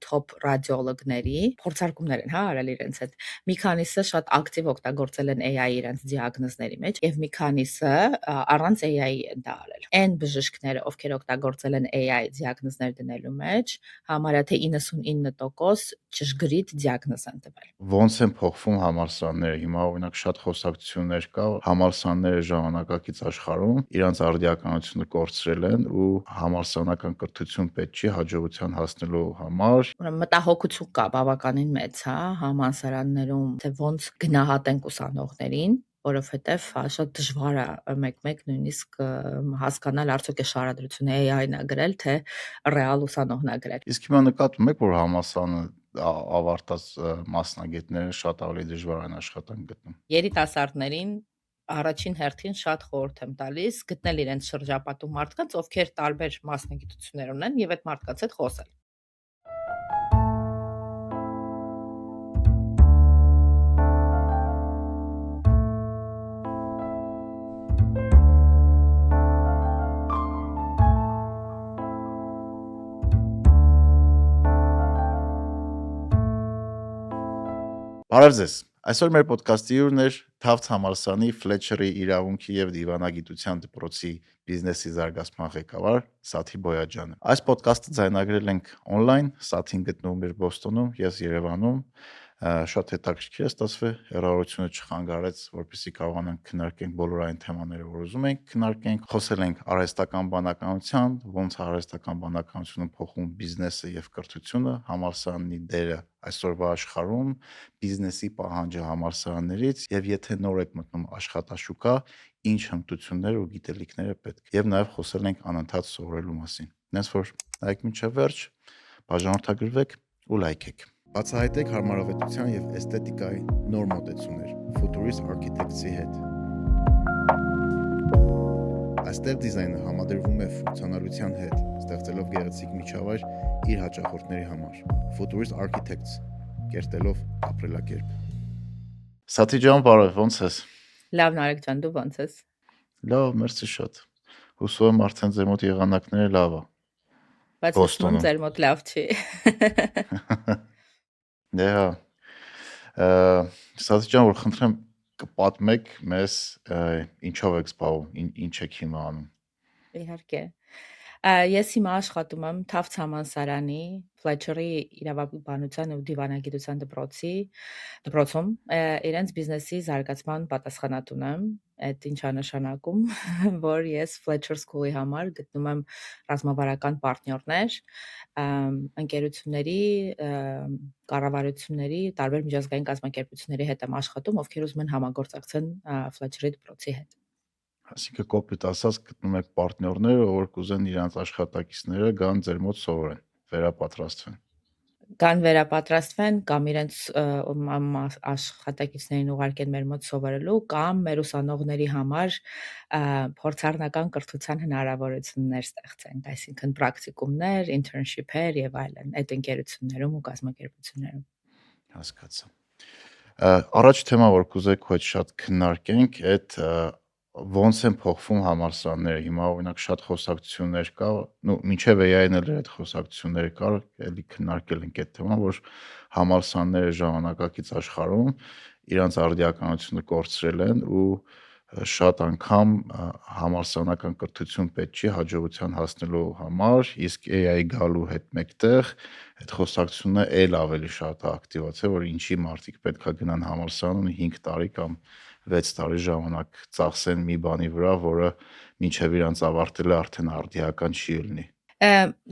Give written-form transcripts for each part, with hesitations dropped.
top ռադիոլոգների փորձարկումներ են, արել իրենց հետ։ Մի քանիսը շատ ակտիվ օգտագործել են AI իրենց դիագնոզների մեջ, եւ մի քանիսը առանց AI-ի են դա արել։ Այն բժիշկները, ովքեր օգտագործել են AI դիագնոզներ դնելու մեջ, համարյա թե 99% ճշգրիտ դիագնոզ են տվել։ Ոնց են փոխվում համալսարանները։ Հիմա օրինակ շատ խոսակցություններ կա, համալսարանները ժամանակակից աշխարհում իրանց արդիականությունը կորցրել են ու համալսարանական կրթություն պետք չի հաջողության հասնելու համար։ Ուրեմն մտահոգություն կա բավականին մեծ, համալսարաններում, թե ոնց գնահատենք ուսանողներին, որովհետև շատ դժվար է մեկ-մեկ նույնիսկ հասկանալ արդյոք է շարադրությունը AI-ն է գրել, թե ռեալ ուսանողն է գրել։ Իսկ հիմա նկատում եք, որ համալսարանը ավարտած մասնագետները շատ ավելի դժվար են աշխատանք գտնում։ Երիտասարդներին առաջին հերթին շատ խորհուրդ եմ տալիս գտնել իրենց շրջապատում մարդկանց, ովքեր տարբեր մասնագիտություններ ունեն եւ այդ մարդկանց հետ խոսել։ Բարև ձեզ։ Այսօր մեր ոդկասթի հյուրն էր Թավց համալսարանի Ֆլեչերի իրավունքի եւ դիվանագիտության դպրոցի բիզնեսի զարգացման ղեկավար Սաթի Բոյաջյանը։ Այս ոդկասթը ձայնագրել ենք on-line, Սաթին գտնվում էր Բոստոնում, ես Երևանում։ Շատ հետաքրքիր է ստացվել, հեռավորությունը չխանգարեց, որպեսզի կարողանանք քննարկենք բոլոր այն թեմաները, որ ուզում ենք քննարկենք։ Խոսել ենք արհեստական բանականության, ոնց արհեստական բանականությունում փոխում բիզնեսը եւ կրթությունը, համալսարանի դերը այսօրվա աշխարհում, բիզնեսի պահանջը համալսարաններից եւ եթե նոր եք մտնում աշխատաշուկա, ինչ հմտություններ ու գիտելիքներ է պետք։ Եվ նաեւ խոսել ենք անընդհատ սովորելու մասին։ Հենց որ նայեք մինչև վերջ, բաժանորդագրվեք ու լայքեք։ Բացահայտեք հարմարավետության եւ էսթետիկայի նոր մոտեցումներ Futurist Architects-ի հետ։ Այստեղ դիզայնը համադրվում է ֆունկցիոնալության հետ, ստեղծելով գեղեցիկ միջավայր իր հաճախորդների համար։ Futurist Architects, կերտելով ապրելակերպ։ Սաթի ջան, բարև, ոնց ես։ Լավ, Նարեկ ջան, դու ոնց ես։ Լավ, մերսի շատ։ Հուսով եմ արդեն ձեր մոտ եղանակները լավ է։ Բայց հուսում եմ ձեր մոտ լավ չի։ Դե հա։ Սաթի ջան, որ խնդրեմ կպատմեք մեզ ինչով եք զբաղվում, ինչ եք հիմա անում։ Իհարկե։ Ես հիմա աշխատում եմ Թավց համալսարանի Ֆլեչերի իրավաբանության ու դիվանագիտության դպրոցում իրենց բիզնեսի զարգացման պատասխանատուն եմ։ Այդ ինչ է նշանակում, որ ես Fletcher School-ի համար գտնում եմ ռազմավարական պարտներներ, ընկերությունների, կառավարությունների, տարբեր միջազգային կազմակերպությունների հետ եմ աշխատում, ովքեր ուզում են համագործակցեն Fletcher-ի դպրոցի հետ։ Այսինքն կոպիտ ասած գտնում եք պարտներները, որ կուզեն իրանց աշխատակիցները գան ձեր մոտ սովորեն, վերապատրաստվեն։ Կան վերապատրաստվեն կամ իրենց աշխատակիցներին ուղարկեն մեր մոտ սովորելու կամ մեր ուսանողների համար փորձառնական կրթության հնարավորություններ ստեղծենք, այսինքն պրակտիկումներ, internship-եր եւ այլն այդ ընկերություններում ու կազմակերպություններում։ Հասկացա։ Առաջ թեմա, որ կուզեի քո հետ շատ քննարկենք, այդ ոնց են փոխվում համալսարանները։ Հիմա օրինակ շատ խոսակցություններ կա, մինչև AI-ն էլ այդ խոսակցությունները կար, էլի քննարկել ենք այդ թեման, որ համալսարանները ժամանակակից աշխարհում իրանց արդիականությունը կորցրել են ու շատ անգամ համալսարանական կրթություն պետք չի հաջողության հասնելու համար, իսկ AI գալու հետ մեկտեղ այդ խոսակցությունը էլ ավելի շատ է ակտիվացել, որ ինչի մարդիկ պետքա գնան համալսարան ու 5 տարի կամ 6 տարի ժամանակ ծախսեն մի բանի վրա, որը մինչև իրանց ավարտել է արդեն արդիական չի լինի։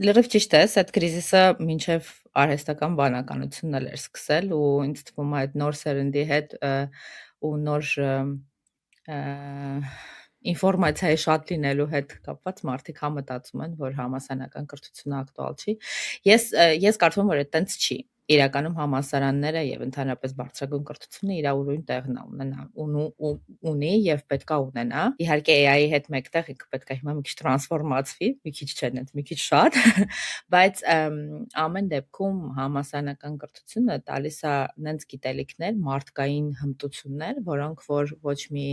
Լրիվ ճիշտ է, այդ կրիզիսը մինչև արհեստական բանականությունն էլ էր սկսել ու ինձ թվում է այդ նոր սերնդի հետ ու նոր ինֆորմացիայի շատ լինելու հետ կապված մարդիկ մտածում են, որ համալսարանական կրթությունը ակտուալ չի։ Ես կարծում եմ, որ այդտենց չի։ Իրականում համալսարանները եւ ընդհանրապես բարձրագույն կրթությունը իր ուրույն տեղն ունի եւ պետքա ունենա։ Իհարկե AI-ի հետ մեկտեղ ինքը պետքա հիմա մի քիչ տրանսֆորմացվի, մի քիչ չեն, մի քիչ շատ, բայց ամեն դեպքում համալսարանական կրթությունը տալիս է նենց գիտելիքներ, մարդկային հմտություններ, որոնք որ ոչ մի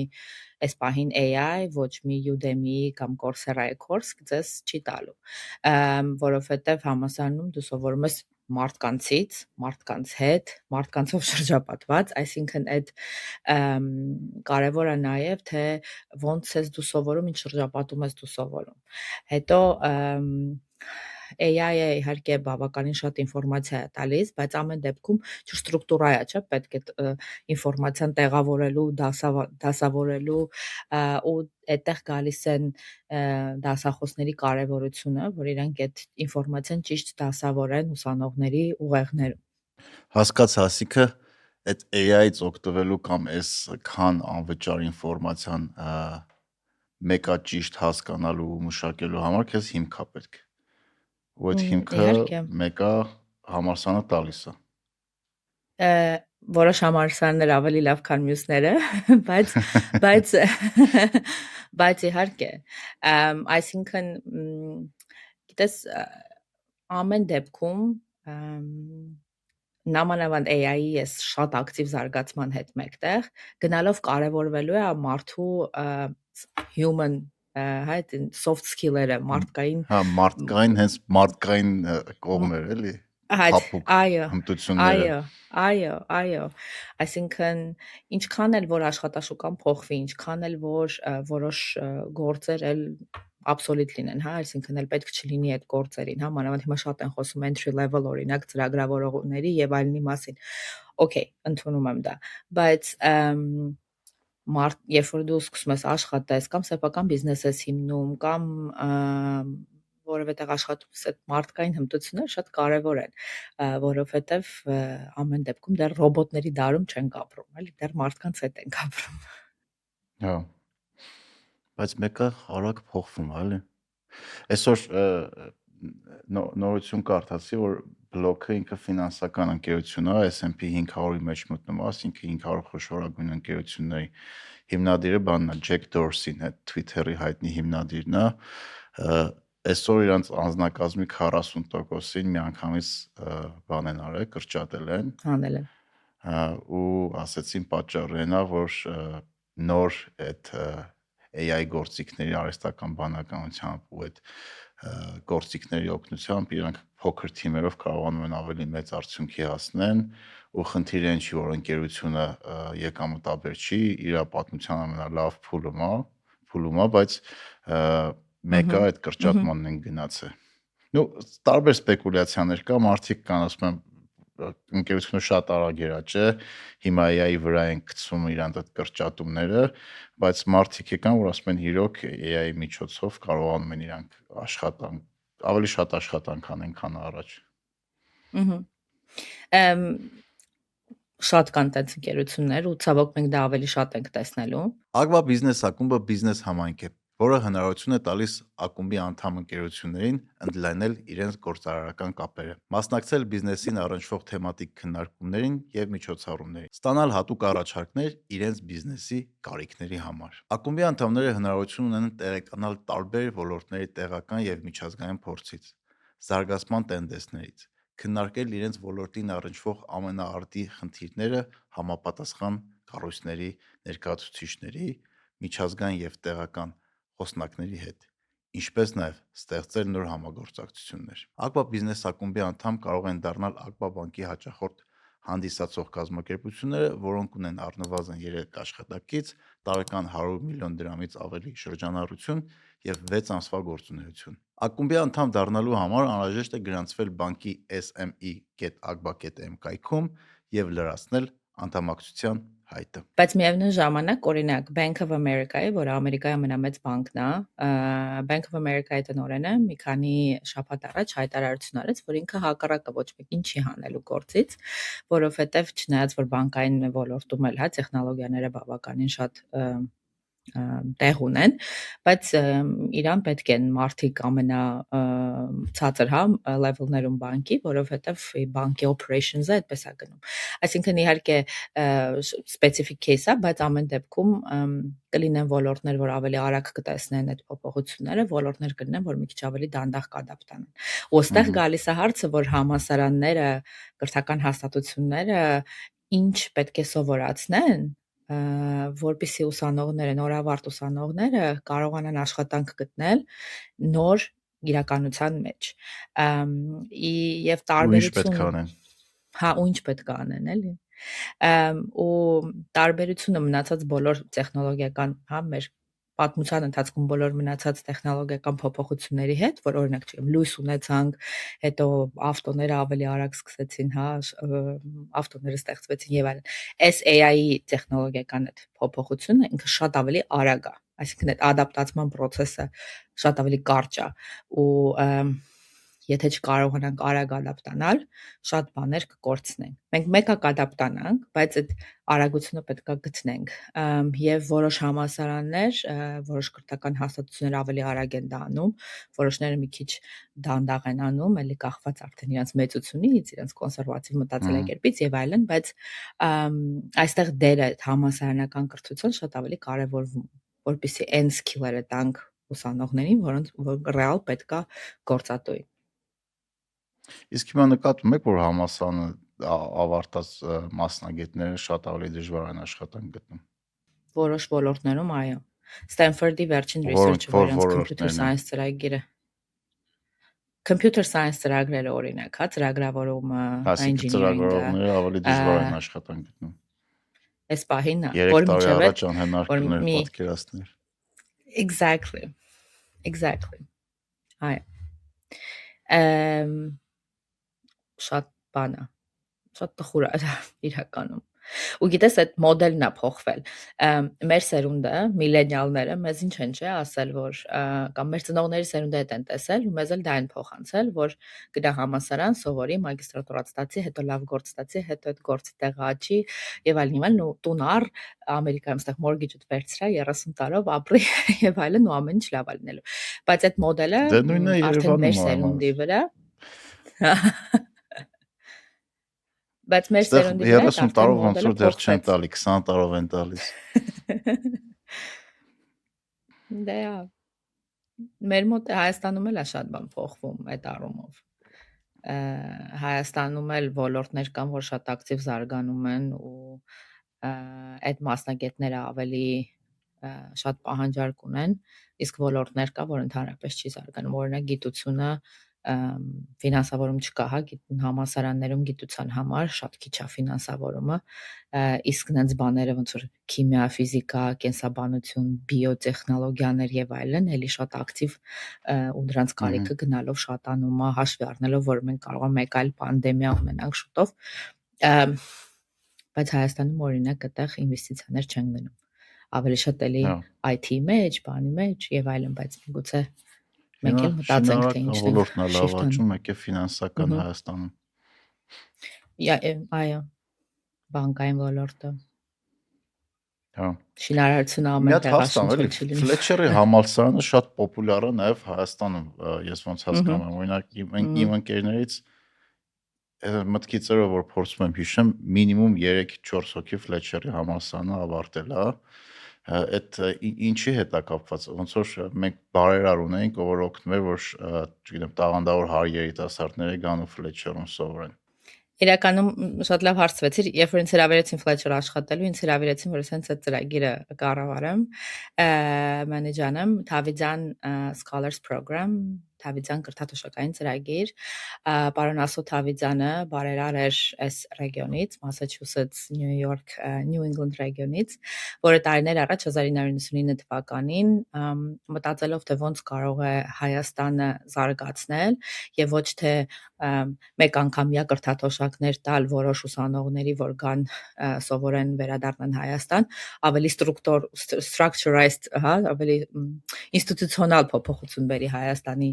այս պահին AI, ոչ մի Udemy կամ Coursera-ի course ձեզ չի տալու, որովհետև համալսարանում դու սովորում ես մարդկանցից, մարդկանց հետ, մարդկանցով շրջապատված, այսինքն այդ կարևոր է նաև թե ոնց ես դու սովորում, ինչ շրջապատում ես դու սովորում։ Հետո AI-ը իհարկե բավականին շատ ինֆորմացիա է տալիս, բայց ամեն դեպքում ստրուկտուրա է, չէ՞, պետք է ինֆորմացիան տեղավորելու, դասավորելու ու այդտեղ գալիս են դասախոսների կարևորությունը, որ իրենք այդ ինֆորմացիան ճիշտ դասավորեն ուսանողների ուղեղներում։ Հասկացա, ասիկը այդ AI-ից օգտվելու կամ այս քան անվճար ինֆորմացիան մեկա ճիշտ հասկանալու ու մշակելու համար քեզ հիմք է պետք։ Ու այդ հիմքը Իհարկե մեկա համալսարանը տալիս է։ որոշ համալսարաններ ավելի լավ քան մյուսները, բայց իհարկե, այսինքն գիտես ամեն դեպքում նամանավանդ AI-ի ես շատ ակտիվ զարգացման հետ մեկտեղ գնալով կարևորվելու է մարդու human այդ soft skill-երը, մարդկային Հա, մարդկային հենց մարդկային կողմեր էլի։ Փափուկ հմտությունները։ Այո, այսինքն ինչքան էլ որ աշխատաշուկան փոխվի, ինչքան էլ որ որոշ գործեր էլ obsolete լինեն, հա, այսինքն էլ պետք չլինի այդ գործերին, հա, մանավանդ հիմա շատ են խոսում entry level օրինակ ծրագրավորողների եւ այլնի մասին։ Okay, ընդունում եմ դա, բայց երբ որ դու սկսում ես աշխատես կամ սեփական բիզնես ես հիմնում կամ որովհետև աշխատում ես այդ մարդկային հմտությունները շատ կարևոր են, որովհետև ամեն դեպքում դեռ ռոբոտների դարում չենք ապրում, էլի դեռ մարդկանց հետ ենք ապրում։ Հա։ Բայց մեկը արագ փոխվում է, էլի։ Այսօր նորություն կարդացի, որ բլոքը ինքը ֆինանսական ընկերություն է, S&P 500-ի մեջ մտնում է, այսինքն 500 խոշորագույն ընկերությունների հիմնադիրը բանն է, Ջեք Դորսին, այդ Twitter-ի հայտնի հիմնադիրն է, այսօր իրանց անձնակազմի 40%-ին միանգամից բան են արել, կրճատել են։ Անել են։ Ու ասեցին պատճառը նա, որ նոր այդ AI գործիքների արհեստական բանականությամբ ու այդ գործիքների օգնությամբ իրանք փոքր թիմերով կարողանում են ավելի մեծ արդյունքի հասնեն ու խնդիրը ինչ որ ընկերությունը եկամտաբեր չի, իր պատմության ամենալավ փուլում է, բայց մեկը այդ կրճատմանն են գնացել։ Ну, տարբեր սպեկուլյացիաներ կա, մարդիկ կան ասում են ընկերությունը շատ արագ երաճ է, հիմա AI-ի վրա են գցում իրանց այդ կրճատումները, բայց մարդիկ եկան, որ ասում են իրոք AI-ի միջոցով կարողանում են իրանք ավելի շատ աշխատանք անեն, քան առաջ։ Շատ կան տենց ընկերություններ ու ցավոք մենք դա ավելի շատ ենք տեսնելու։ Ագվա բիզնես ակումբը բիզնես համայնք է, որը հնարավորություն է տալիս ակումբի անդամ ընկերություններին ընդլայնել իրենց գործարարական կապերը, մասնակցել բիզնեսին առնչվող թեմատիկ քննարկումներին եւ միջոցառումներին, ստանալ հատուկ առաջարկներ իրենց բիզնեսի կարիքների համար։ Ակումբի անդամները հնարավորություն ունեն տեղեկանալ տարբեր ոլորտների տեղական եւ միջազգային փորձից, զարգացման տենդենսներից, քննարկել իրենց ոլորտին առնչվող ամենաարդի խնդիրները համապատասխան կառույցների ներկայացուցիչների, միջազգային եւ տեղական խոսնակների հետ, ինչպես նաեւ ստեղծել նոր համագործակցություններ։ Ակվա բիզնես ակումբի անդամ կարող են դառնալ Ակվա բանկի հաճախորդ հանդիսացող կազմակերպությունները, որոնք ունեն առնվազն 3 աշխատակից, տարեկան 100 միլիոն դրամից ավելի շրջանառություն եւ 6 ամսվա գործունեություն։ Ակումբի անդամ դառնալու համար անհրաժեշտ է գրանցվել բանկի sme.agba.am կայքում եւ լրացնել անդամակցության հայտը։ Բայց միևնույն ժամանակ, օրինակ, Bank of America-ը, որը Ամերիկայի ամենամեծ բանկն է, Bank of America-ի տնօրենը մի քանի շաբաթ առաջ հայտարարություն արեց, որ ինքը հակառակը ոչ մեկին չի հանելու գործից, որովհետև չնայած որ բանկային ոլորտում էլ հա տեխնոլոգիաները բավականին շատ տեղ ունեն, բայց իրան պետք են մարդիկ ամենա ցածր հա level-ներում բանկի, որովհետև բանկի operations-ը այդպես է գնում։ Այսինքն իհարկե specific case է, բայց ամեն դեպքում կլինեն ոլորտներ, որ ավելի արագ կտեսնեն այդ փոփոխությունները, ոլորտներ կլինեն, որ մի քիչ ավելի դանդաղ կադապտանան։ Ու այստեղ գալիս է հարցը, որ համալսարանները, կրթական հաստատությունները ինչ պետք է սովորացնեն, որպեսզի ուսանողները, նորավարտ ուսանողները կարողանան աշխատանք գտնել նոր իրականության մեջ։ Եվ Ու ինչ պետք է տարբերությունը անեն։ հա ու ինչ պետք է անեն, էլի։ Ու տարբերությունը մնացած բոլոր տեխնոլոգիական, հա, մեր պատմության ընթացքում բոլոր մնացած տեխնոլոգիական փոփոխությունների հետ, որ օրինակ չեմ լույս ունեցանք, հետո ավտոները ավելի արագ սկսեցին, հա, ավտոները ստեղծվեցին եւ այլն։ Այս AI-ի տեխնոլոգիական այդ փոփոխությունը ինքը շատ ավելի արագ է, այսինքն այդ ադապտացման process-ը շատ ավելի կարճ է ու եթե չկարողանանք արագ ադապտանալ, շատ բաներ կկորցնենք։ Մենք մեկը կադապտանանք, բայց այդ արագությունը պետք է գտնենք։ Եվ որոշ համալսարաններ, որոշ կրթական հաստատություններ ավելի արագ են դա անում, որոշները մի քիչ դանդաղ են անում, էլի կախված արդեն իրենց մեծությունից, իրենց կոնսերվատիվ մտածելակերպից եւ այլն, բայց այստեղ դերը համալսարանական կրթություն շատ ավելի կարեւորվում, որպեսզի այն սկիլերը տանք ուսանողներին, որոնց որ ռեալ պետքա գործատուի։ Իսկ հիմա նկատում եք, որ համալսարանը ավարտած մասնագետները շատ ավելի դժվար են աշխատանք գտնում։ Որոշ ոլորտներում այո։ Ստենֆորդի վերջին Որոնք research-ը, որ իրենց computer ոլորտներն են։ science ծրագիրը computer science ծրագրերը օրինակ, հա, ծրագրավորումը, Այսինքն engineering-ը, ծրագրավորողները ավելի դժվար են աշխատանք գտնում։ այս պահին է, 3 որ տարի միջև առաջ այդ անհնար որ կներ մի պատկերացնել։ exactly այո շատ բան է, շատ տխուր է իրականում։ Ու գիտես այդ մոդելն է փոխվել։ Մեր սերունդը, միլենիալները մեզ ինչ են չէ ասել, որ կամ մեր ծնողների սերունդը հետ են տեսել ու մեզ էլ դա են փոխանցել, որ գնա համալսարան, սովորի, մագիստրատուրա ստացի, հետո լավ գործ ստացի, հետո այդ գործի տեղը աճի եւ այլն ու տուն առ Ամերիկայում ստեղ mortgage-ը վերցրա 30 տարով ապրի եւ այլն ու ամեն ինչ լավ է լինելու։ Բայց այդ մոդելը Դե նույնը արդեն մեր Երևանում սերունդի վրա բայց մեր Այստեղ սերունդի վրա 30 արդեն տարով ոնց մոդելը որ դեռ չեն փոխվեց։ տալի, 20 տարով են տալիս։ Դե մեր մոտ Հայաստանում էլ է շատ բան փոխվում այդ առումով։ Հայաստանում էլ ոլորտներ կան, որ շատ ակտիվ զարգանում են ու այդ մասնագետները ավելի շատ պահանջարկ ունեն, իսկ ոլորտներ կա, որ ընդհանրապես չի զարգանում, օրինակ գիտությունը ֆինանսավորում չկա, հա, համալսարաններում գիտության համար շատ քիչ է ֆինանսավորումը, իսկ նենց բաները ոնց որ քիմիա, ֆիզիկա, կենսաբանություն, բիոտեխնոլոգիաներ եւ այլն, էլի շատ ակտիվ ու դրանց կարիքը գնալով շատանում է, հաշվի առնելով, որ մենք կարող ենք մեկ այլ պանդեմիա ունենանք շուտով, բայց Հայաստանում օրինակ այդտեղ ինվեստիցիաներ չեն գնում։ Ավելի շատ էլի IT մեջ, բանի մեջ եւ այլն, բայց միգուցե մենք էլ մտածենք թե ինչն է ոլորտն է լավ աճում, մեկ է ֆինանսական Հայաստանում։ Այո, բանկային ոլորտը։ Հա։ Շինարարությունը ամեն տեղ հաստատ էլի Ֆլեչերի համալսարանը շատ պոպուլյար է նաև Հայաստանում, ես ոնց հասկանում եմ, օրինակ իմ ընկերներից մտքի ծրով որ փորձում եմ հիշեմ, մինիմում 3-4 հոգի Ֆլեչերի համալսարանը ավարտել է։ Այդ ինչի հետ է կապված, ոնց որ մենք բարերար ունենք, որ օգնում էր, որ չգիտեմ, տաղանդավոր հայ երիտասարդները գան ու Ֆլեչերում սովորեն։ Իրականում շատ լավ հարցվեցիր, երբ որ ինձ հրավիրեցին Ֆլեչեր աշխատելու, ինձ հրավիրեցին, որ ասենց այդ ծրագիրը կառավարեմ, մենեջանեմ Թավիդյան Scholars Program, Թավիդյան կրթաթոշակային ծրագիր, պարոն Ասո Թավիդյանը բարերար էր այս ռեգիոնից, Մասաչուսեթս, Նյու Յորք, Նյու Ինգլանդ ռեգիոնից, որը տարիներ առաջ 1999 թվականին մտածելով թե ոնց կարող է Հայաստանը զարգացնել եւ ոչ թե մեկ անգամյա կրթաթոշակներ տալ որոշ ուսանողների, որ գան սովորեն վերադառնան Հայաստան, ավելի structurized, հա, ավելի ինստիտուցիոնալ փոփոխություն բերի Հայաստանի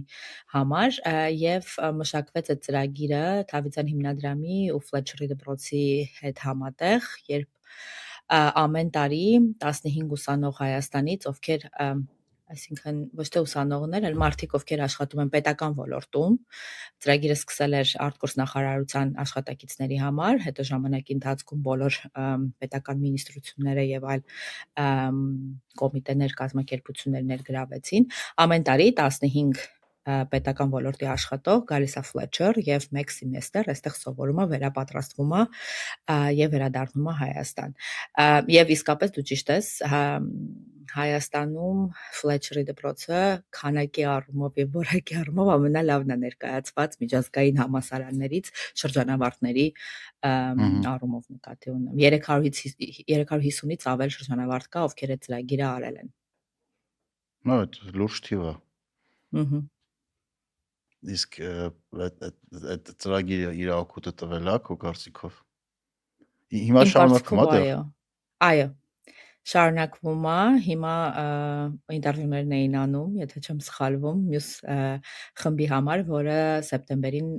համար եւ մշակվեց այդ ծրագիրը Թավիդյան հիմնադրամի ու Ֆլեչերի դպրոցի հետ համատեղ, երբ ամեն տարի 15 ուսանող Հայաստանից, ովքեր այսինքն ոչ թե ուսանողներ, այլ մարդիկ, ովքեր աշխատում են պետական ոլորտում, ծրագիրը սկսել էր արտգործ նախարարության աշխատակիցների համար, հետո ժամանակի ընթացքում բոլոր պետական մինիստրությունները եւ այլ կոմիտեներ, կազմակերպություններ ներգրավեցին։ Ամեն տարի 15 պետական ոլորտի աշխատող գալիս է Ֆլեչեր եւ 1 սեմեստր այստեղ սովորում է, վերապատրաստվում է եւ վերադառնում է Հայաստան։ Եվ իսկապես դու ճիշտ ես, Հայաստանում Fletcher-ի դպրոցը քանակի առումով եւ որակի առումով ամենալավն է ներկայացված միջազգային համալսարաններից շրջանավարտների առումով նկատի ունեմ։ 350-ից ավել շրջանավարտ կա, ովքեր այդ ծրագիրը արել են։ Այդ լուրջ թիվ է։ Իսկ այդ ծրագիրը իր օգուտը տվել է քո կարծիքով։ Հիմա շարունակվում է դեռ։ Այո, շարունակվում է, հիմա ինտերվյուներն էին անում, եթե չեմ սխալվում, մյուս խմբի համար, որը սեպտեմբերին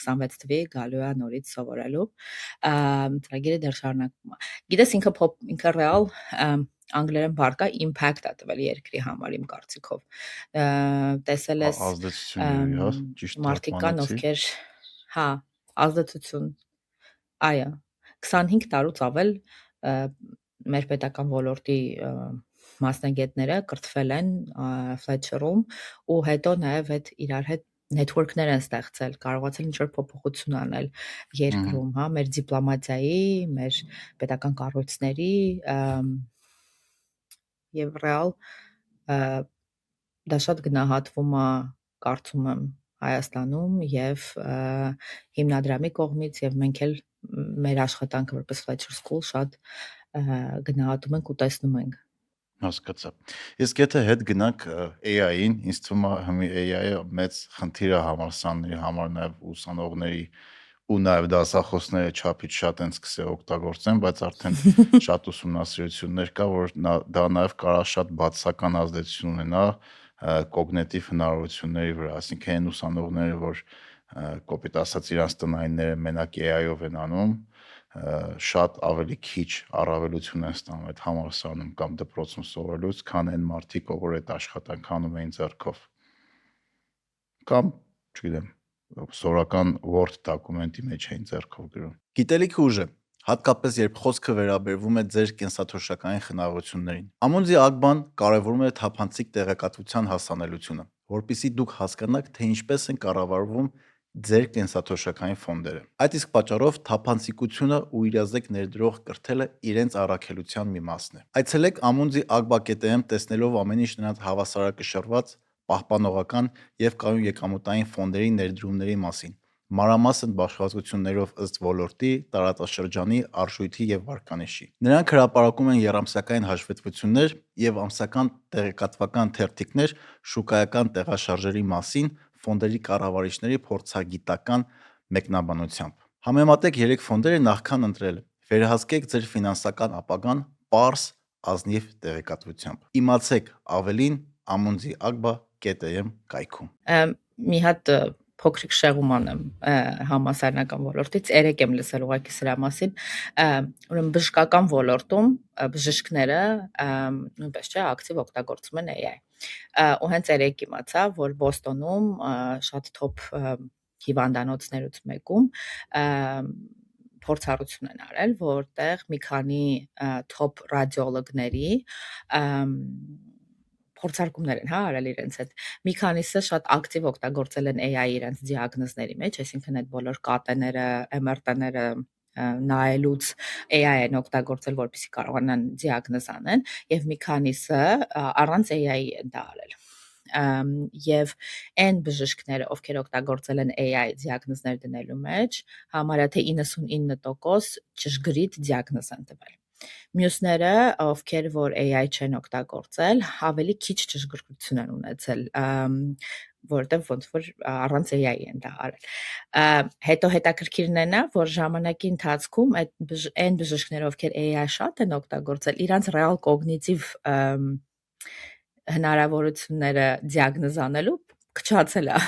26 թվականի գալու է նորից սովորելու։ Ծրագիրը դեռ շարունակվում է։ Գիտես, ինքը ռեալ անգլերեն բառը impact է տվել երկրի համար իմ կարծիքով։ Տեսել ես ազդեցությունների, հա, ճիշտ մարդիկ կան, ովքեր, հա, ազդեցություն, այո, 25 տարուց ավել մեր պետական ոլորտի մասնագետները կրթվել են Fletcher-ում ու հետո նաև այդ իրար հետ network-ներ են ստեղծել, կարողացել ինչ-որ փոփոխություն անել երկրում, հա, մեր դիպլոմատիայի, մեր պետական կառույցների եւ ռեալ դա շատ գնահատվում է, կարծում եմ, Հայաստանում եւ հիմնադրամի կողմից եւ մենք էլ մեր աշխատանքը որպես Fletcher School շատ գնահատում ենք ու տեսնում ենք։ Հասկացա։ Իսկ եթե հետ գնանք AI-ին, ինձ թվում է AI-ը մեծ խնդիր է համալսարանների համար, նաև ուսանողների ու նաև դասախոսները չափից շատ են սկսել օգտագործեն, բայց արդեն շատ ուսումնասիրություններ կա, որ դա նաև կարող շատ բացասական ազդեցություն ունենա կոգնիտիվ հնարավորությունների վրա, այսինքն այն ուսանողները, որ կոպիտ ասած իրանց տնայինները մենակ AI-ով են անում, շատ ավելի քիչ առավելություն են ստանում այդ համալսարանում կամ դպրոցում սովորելուց, քան այն մարդիկ, ովքեր այդ աշխատանքը անում էին ձեռքով։ Կամ, չգիտեմ, սորական Word դոկումենտի մեջ էին ձեռքով գրում։ Գիտելիքը ուժ է, հատկապես երբ խոսքը վերաբերվում է ձեր կենսաթոշակային խնայողություններին։ Ամունդի Ագբան կարևորում է թափանցիկ տեղեկատվության հասանելիությունը, որpիսի դուք հասկանաք, թե ինչպես են կառավարվում ձեր կենսաթոշակային ֆոնդերը։ Այդ իսկ պատճառով թափանցիկությունը ու իրազեկ ներդրող կրթելը իրենց առաքելության մի մասն է։ Այցելեք Ամունդի Ագբա.am տեսնելով ամեն ինչ նրանց հավասարակշռված, պահպանողական եւ կայուն եկամուտային ֆոնդերի ներդրումների մասին, մանրամասն բաշխվածություններով ըստ ոլորտի, տարածաշրջանի, արժույթի եւ վարկանիշի։ Նրանք հրապարակում են եռամսյակային հաշվետվություններ եւ ամսական տեղեկատվական թերթիկներ շուկայական տեղաշարժերի մասին ֆոնդերի կառավարիչների փորձագիտական մեկնաբանությամբ։ Համեմատեք 3 ֆոնդերը նախքան ընտրելը։ Վերահսկեք ձեր ֆինանսական ապագան պարզ, ազնիվ տեղեկատվությամբ։ Իմացեք ավելին amundiagba.am կայքում։ Մի հատ փոքրիկ շեղում անեմ համալսարանական ոլորտից, երեք եմ լսել ուղղակի սրա մասին, ուրեմն բժշկական ոլորտում բժիշկները նույնպես չէ ակտիվ օգտագործում են AI։ Ու հենց երեք իմացա, որ Բոստոնում շատ top հիվանդանոցներից մեկում փորձառություն են արել, որտեղ մի քանի top ռադիոլոգների փորձարկումներ են արել իրենց հետ։ Մի քանիսը շատ ակտիվ օգտագործել են AI իրենց դիագնոզների մեջ, այսինքն այդ բոլոր կատեները, MRT-ները նայելուց AI են օգտագործել, որպեսզի կարողանան դիագնոզ անեն, եւ մի քանիսը առանց AI են դա արել։ Եվ այն բժիշկները, ովքեր օգտագործել են AI դիագնոզներ դնելու մեջ, համարյա թե 99% ճշգրիտ դիագնոզ են տվել։ Մյուսները, ովքեր որ AI չեն օգտագործել, ավելի քիչ ճշգրտություն են ունեցել, որտեղ ոնց որ առանց AI են դա արել։ Հետո հետաքրքիրն է նա, որ ժամանակի ընթացքում այն բժիշկները, ովքեր AI շատ են օգտագործել, իրանց ռեալ կոգնիտիվ հնարավորությունները դիագնոզ անելու քչացել է։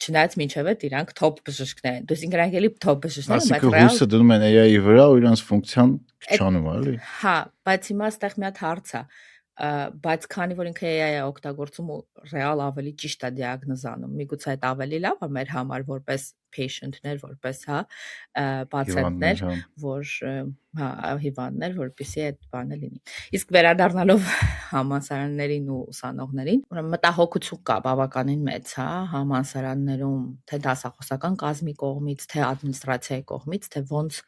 Չնայած մինչև այդ իրանք top բժիշկներ են։ Դուք ինքնիրենք էլի top բժիշկներ են, բայց ռեալ հույսը դնում են AI-ի վրա ու իրանց ֆունկցիան քչանում է, էլի։ Հա, բայց հիմա այստեղ մի հատ հարց է, բայց քանի որ ինքը AI է օգտագործում ու ռեալ ավելի ճիշտ է դիագնոզ անում, միգուցե այդ ավելի լավ է մեր համար որպես patient-ներ, որպես հա պացիենտներ, որ հա հիվանդներ, որպեսզի այդ բանը լինի։ Իսկ վերադառնալով համալսարաններին ու ուսանողներին, ուրեմն մտահոգություն կա բավականին մեծ, հա, համալսարաններում, թե դասախոսական կազմի կողմից, թե ադմինիստրացիայի կողմից, թե ոնց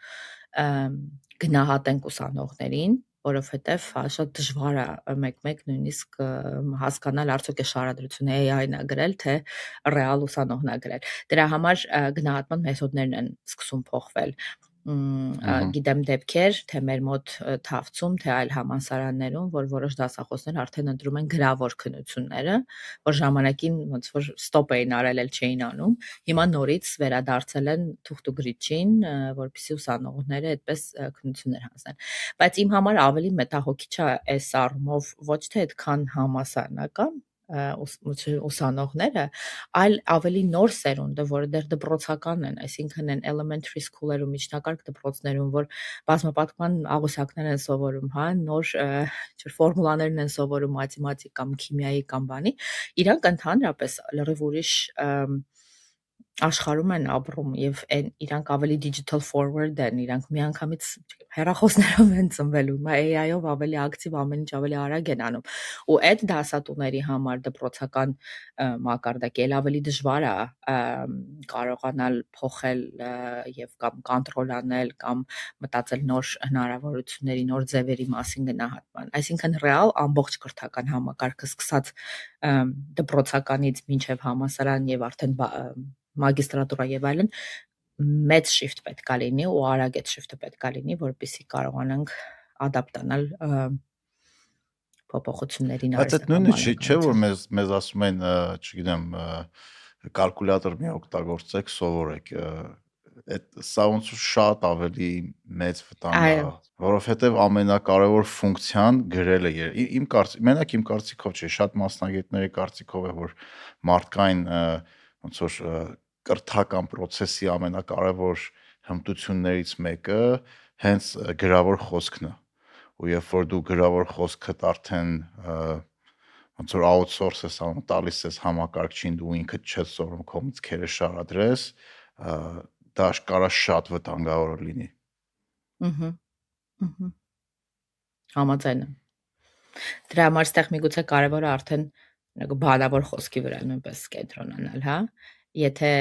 գնահատենք ուսանողներին, որովհետև շատ դժվար է մեկ-մեկ նույնիսկ հասկանալ արդյոք է շարադրությունը AI-ն է գրել, թե ռեալ ուսանողն է գրել։ Դրա համար գնահատման մեթոդներն են սկսում փոխվել։ Գիտեմ դեպքեր, թե մեր մոտ Թավցում, թե այլ համալսարաններում, որ որոշ դասախոսներ արդեն ընտրում են գրավոր քննությունները, որ ժամանակին ոնց որ ստոպ էին արել, էլ չէին անում։ Հիմա նորից վերադարձել են թուղթուգրիչին, որպեսզի ուսանողները այդպես քննություններ հանձնեն։ Բայց իմ համար ավելի մտահոգիչ է այս առումով ոչ թե այդքան համալսարանական ուսանողները, այլ ավելի նոր սերունդը, որը դեռ դպրոցական են, այսինքն են elementary school-երում, միջնակարգ դպրոցներում, որ բազմապատկման աղյուսակներ են սովորում, հա, նոր ֆորմուլաներն են սովորում մաթեմատիկ կամ քիմիայի կամ բանի, իրանք ընդհանրապես լրիվ ուրիշ աշխարհում են ապրում եւ իրանք ավելի digital forward են, իրանք միանգամից հեռախոսներով են ծնվելու, AI-ով ավելի ակտիվ, ամեն ինչ ավելի արագ են անում։ Ու այդ դասատուների համար դպրոցական մակարդակի էլ ավելի դժվար է կարողանալ փոխել եւ կամ կոնտրոլ անել կամ մտածել նոր հնարավորությունների, նոր ձևերի մասին գնահատման։ Այսինքն ռեալ ամբողջ կրթական համակարգը սկսած դպրոցականից մինչև համալսարան եւ արդեն մագիստրատուրա եւ այլն մեծ shift պետք է լինի ու արագ այդ shift-ը պետք է լինի, որպեսզի կարողանանք ադապտանալ փոփոխություններին Բայց այդ նույնը չէ, որ մեզ ասում են, չգիտեմ, կալկուլյատոր մի օգտագործեք, սովորեք։ Սա ոնց շատ ավելի մեծ վտանգ է, որովհետև ամենակարևոր ֆունկցիան գրելը մենակ իմ կարծիքով չէ, շատ մասնագետների կարծիքով է, որ մարդկային ոնց որ կրթական process-ի ամենակարևոր հմտություններից մեկը հենց գրավոր խոսքն է։ Ու երբ որ դու գրավոր խոսքդ արդեն ոնց որ outsource ես անում, տալիս ես համակարգչին, դու ինքդ չես սովորում քո մտքերը շարադրես, դա կարա շատ վտանգավոր լինի։ Համաձայն եմ։ Դրա համար ստեղ միգուցե կարևորը արդեն բանավոր խոսքի վրա նույնպես կենտրոնանալ, հա։ Եթե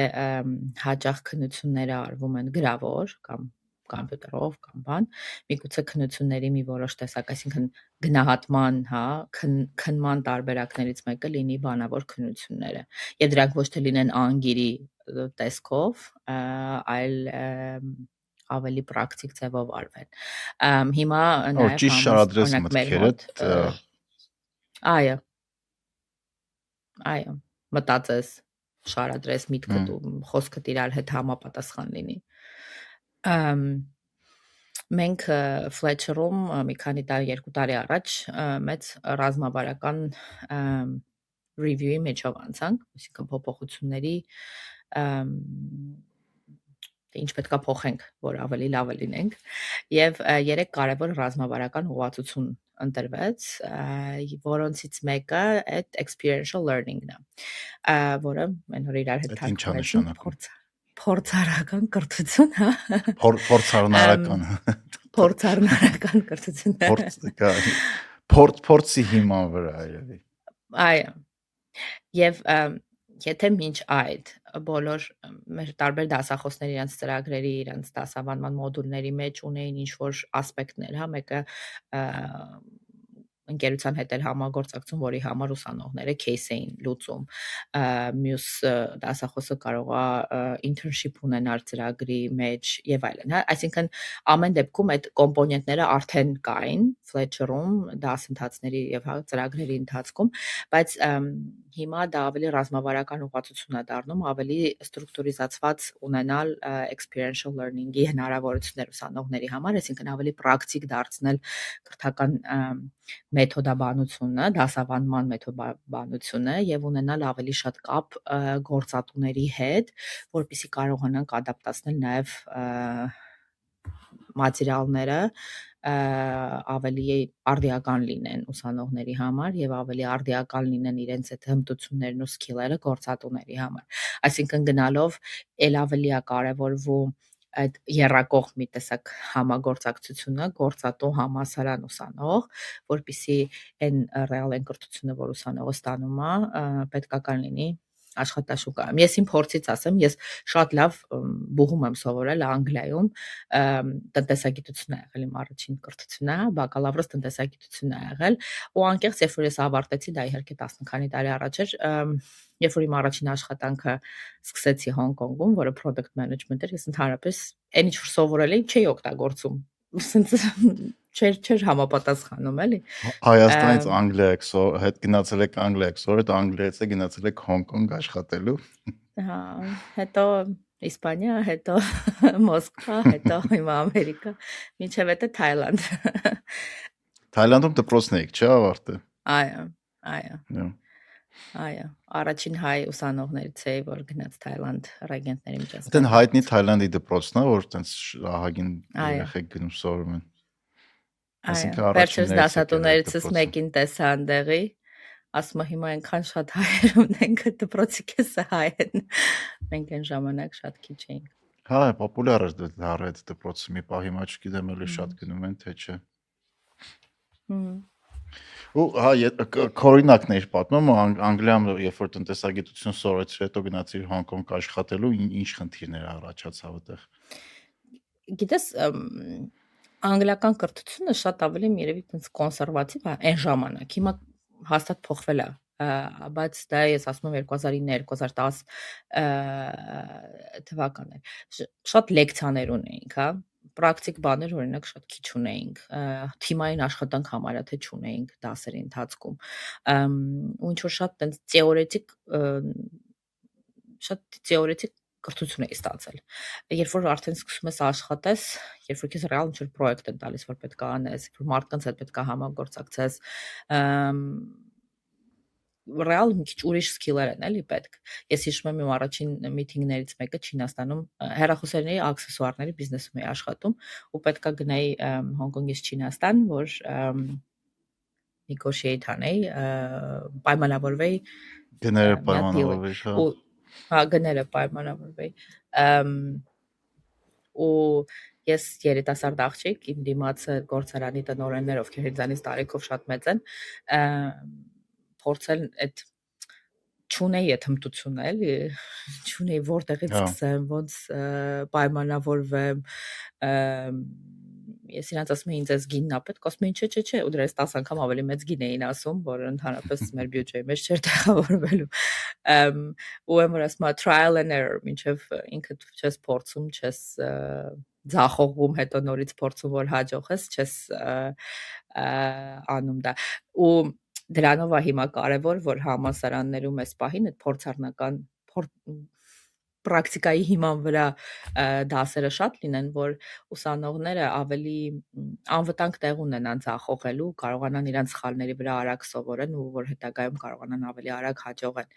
հաճախ քննությունները արվում են գրավոր կամ կոմպյուտերով կամ բան, միգուցե քննությունների մի որոշ տեսակ, այսինքն գնահատման, հա, քննման տարբերակներից մեկը լինի բանավոր քննությունները։ Եվ դրանք ոչ թե լինեն անգիրի տեսքով, այլ ավելի պրակտիկ ձևով արվեն։ Հիմա նաև ճիշտ շարադրես մտքերդ, այո, մտածես, շարադրես միտքդ ու խոսքդ իրար հետ համապատասխան լինի։ Մենք Fletcher-ում մի քանի երկու տարի առաջ մեծ ռազմավարական review-ի միջով անցանք, այսինքն փոփոխությունների ինչ պետքա փոխենք, որ ավելի լավը լինենք, եւ 3 կարևոր ռազմավարական ուղղվածություն ընտրվեց, որոնցից մեկը այդ experiential learning-ն է, որը մենք իրար հետ թարգմանեցինք փորձարարական կրթություն, հա։ Փորձարարական կրթություն։ Փորձի հիման վրա երևի։ Այո։ Եվ եթե մինչ այդ բոլոր մեր տարբեր դասախոսներ իրենց ծրագրերի, իրենց դասավանդման մոդուլների մեջ ունեին ինչ-որ ասպեկտներ, հա, մեկը ընկերության հետ էր համագործակցում, որի համար ուսանողները case էին լուծում, մյուս դասախոսը կարող է internship ունենալ ծրագրի մեջ եւ այլն, հա, այսինքն ամեն դեպքում այդ կոմպոնենտները արդեն կային Fletcher-ում դասընթացների եւ ծրագրերի ընթացքում, բայց հիմա դա ավելի ռազմավարական ուղղվածություն է դառնում, ավելի ստրուկտուրիզացված ունենալ experiential learning-ի հնարավորություններ ուսանողների համար, այսինքն ավելի պրակտիկ դարձնել կրթական մեթոդաբանությունը, դասավանդման մեթոդաբանությունը եւ ունենալ ավելի շատ կապ գործատուների հետ, որպեսզի կարողանանք ադապտացնել նաեւ մատերիալները ավելի արդիական լինեն ուսանողների համար եւ ավելի արդիական լինեն իրենց այդ հմտություններն ու սկիլերը գործատուների համար։ Այսինքն գնալով ել ավելի է կարեւորվում այդ երրակող մի տեսակ համագործակցությունը գործատու համալսարան ուսանող, որպեսզի այն ռեալ կրթությունը, որ ուսանողը ստանում է, պետքական լինի աշխատաշուկայում։ Ես իմ փորձից ասեմ, ես շատ լավ բուհում եմ սովորել Անգլիայում, տնտեսագիտություն է եղել իմ առաջին կրթությունը, բակալավրոս տնտեսագիտություն է եղել, ու անկեղծ երբ որ ես ավարտեցի, դա իհարկե 10 քանի տարի առաջ էր, երբ որ իմ առաջին աշխատանքը սկսեցի Հոնկոնգում, որը product management էր, ես ընդհանրապես այն ինչ որ սովորել էի, չէի օգտագործում։ Չէր համապատասխանում, էլի։ Հայաստանից Անգլիա եք հետ գնացել եք Անգլիա եք սովորել, Անգլիայից եք գնացել եք Հոնկոնգ աշխատելու։ Հա, հետո Իսպանիա, հետո Մոսկվա, հետո հիմա Ամերիկա, մինչև հետո Թայլանդ։ Թայլանդում դպրոցն եք, չէ՞ ավարտել։ Այո։ Այո, առաջին հայ ուսանողներից էի, որ գնաց Թայլանդ ռեգենտների միջազգային։ Այդեն հայտնի Թայլանդի դպրոցն է, որ տենց ահագին երեխեք գնում սովորում են։ Այսինքն վերջերս դասատուներիցս մեկին տեսա այնտեղի, ասում է հիմա այնքան շատ հայեր ունենք, դպրոցի կեսը հայ են։ Մենք այն ժամանակ շատ քիչ էինք։ Հա, պոպուլյար էր դառը այդ դպրոցը, մի պահ հիմա չգիտեմ էլի շատ գնում են, թե չէ։ Ու հա, օրինակներ պատմում, Անգլիայում երբ որ տնտեսագիտություն սովորեցի, հետո գնացի Հոնկոնգ աշխատելու, ինչ խնդիրներ առաջացավ այդտեղ։ Գիտես, անգլիական կրթությունը շատ ավելի երևի տենց կոնսերվատիվ է այն ժամանակ։ Հիմա հաստատ փոխվել է, բայց դա ես ասում եմ 2009-2010 թվականներ։ Շատ լեկցիաներ ունեինք, հա, պրակտիկ բաներ օրինակ շատ քիչ ունեինք, թիմային աշխատանք համարյա թե չունեինք դասերի ընթացքում, ու ինչ որ շատ տենց թեորետիկ կրթություն էի ստացել։ Երբ որ արդեն սկսում ես աշխատես, երբ որ քեզ ռեալ ինչ-որ պրոյեկտ են տալիս, որ պետք է անես, երբ որ մարդկանց հետ պետք է համագործակցես, ռեալ մի քիչ ուրիշ սկիլեր են, էլի պետք։ Ես հիշում եմ իմ առաջին միտինգներից մեկը Չինաստանում հեռախոսների աքսեսուարների բիզնեսում էի աշխատում, ու պետք է գնայի Հոնկոնգից Չինաստան, որ negotiate անեի, պայմանավորվեի գները պայմանավորվեի, հա։ Հա, գները պայմանավորվեի, ու ես երիտասարդ աղջիկ, իմ դիմացը գործարանի տնօրեններ, ովքեր ինձանից տարիքով շատ մեծ են, փորձել այդ չունեի այդ հմտությունը, էլի, չունեի որտեղից սկսեմ, ոնց պայմանավորվեմ, ես իրանց ասում եմ ինձ էս գինն է պետք, ասում են չէ, ու դրանից 10 անգամ ավելի մեծ գին էին ասում, որ ընդհանրապես մեր բյուջեի մեջ չէր տեղավորվելու, ու եմ որ ասում եմ trial and error, մինչև ինքդ չես փորձում, չես ձախողվում, հետո նորից փորձում, որ հաջողես, չես անում դա, ու դրանով է հիմա կարևոր, որ համալսարաններում այս պահին այդ փորձառնական պրակտիկայի հիման վրա դասերը շատ լինեն, որ ուսանողները ավելի անվտանգ տեղ ունենան ձախողելու, կարողանան իրենց սխալների վրա արագ սովորեն ու որ հետագայում կարողանան ավելի արագ հաջողեն։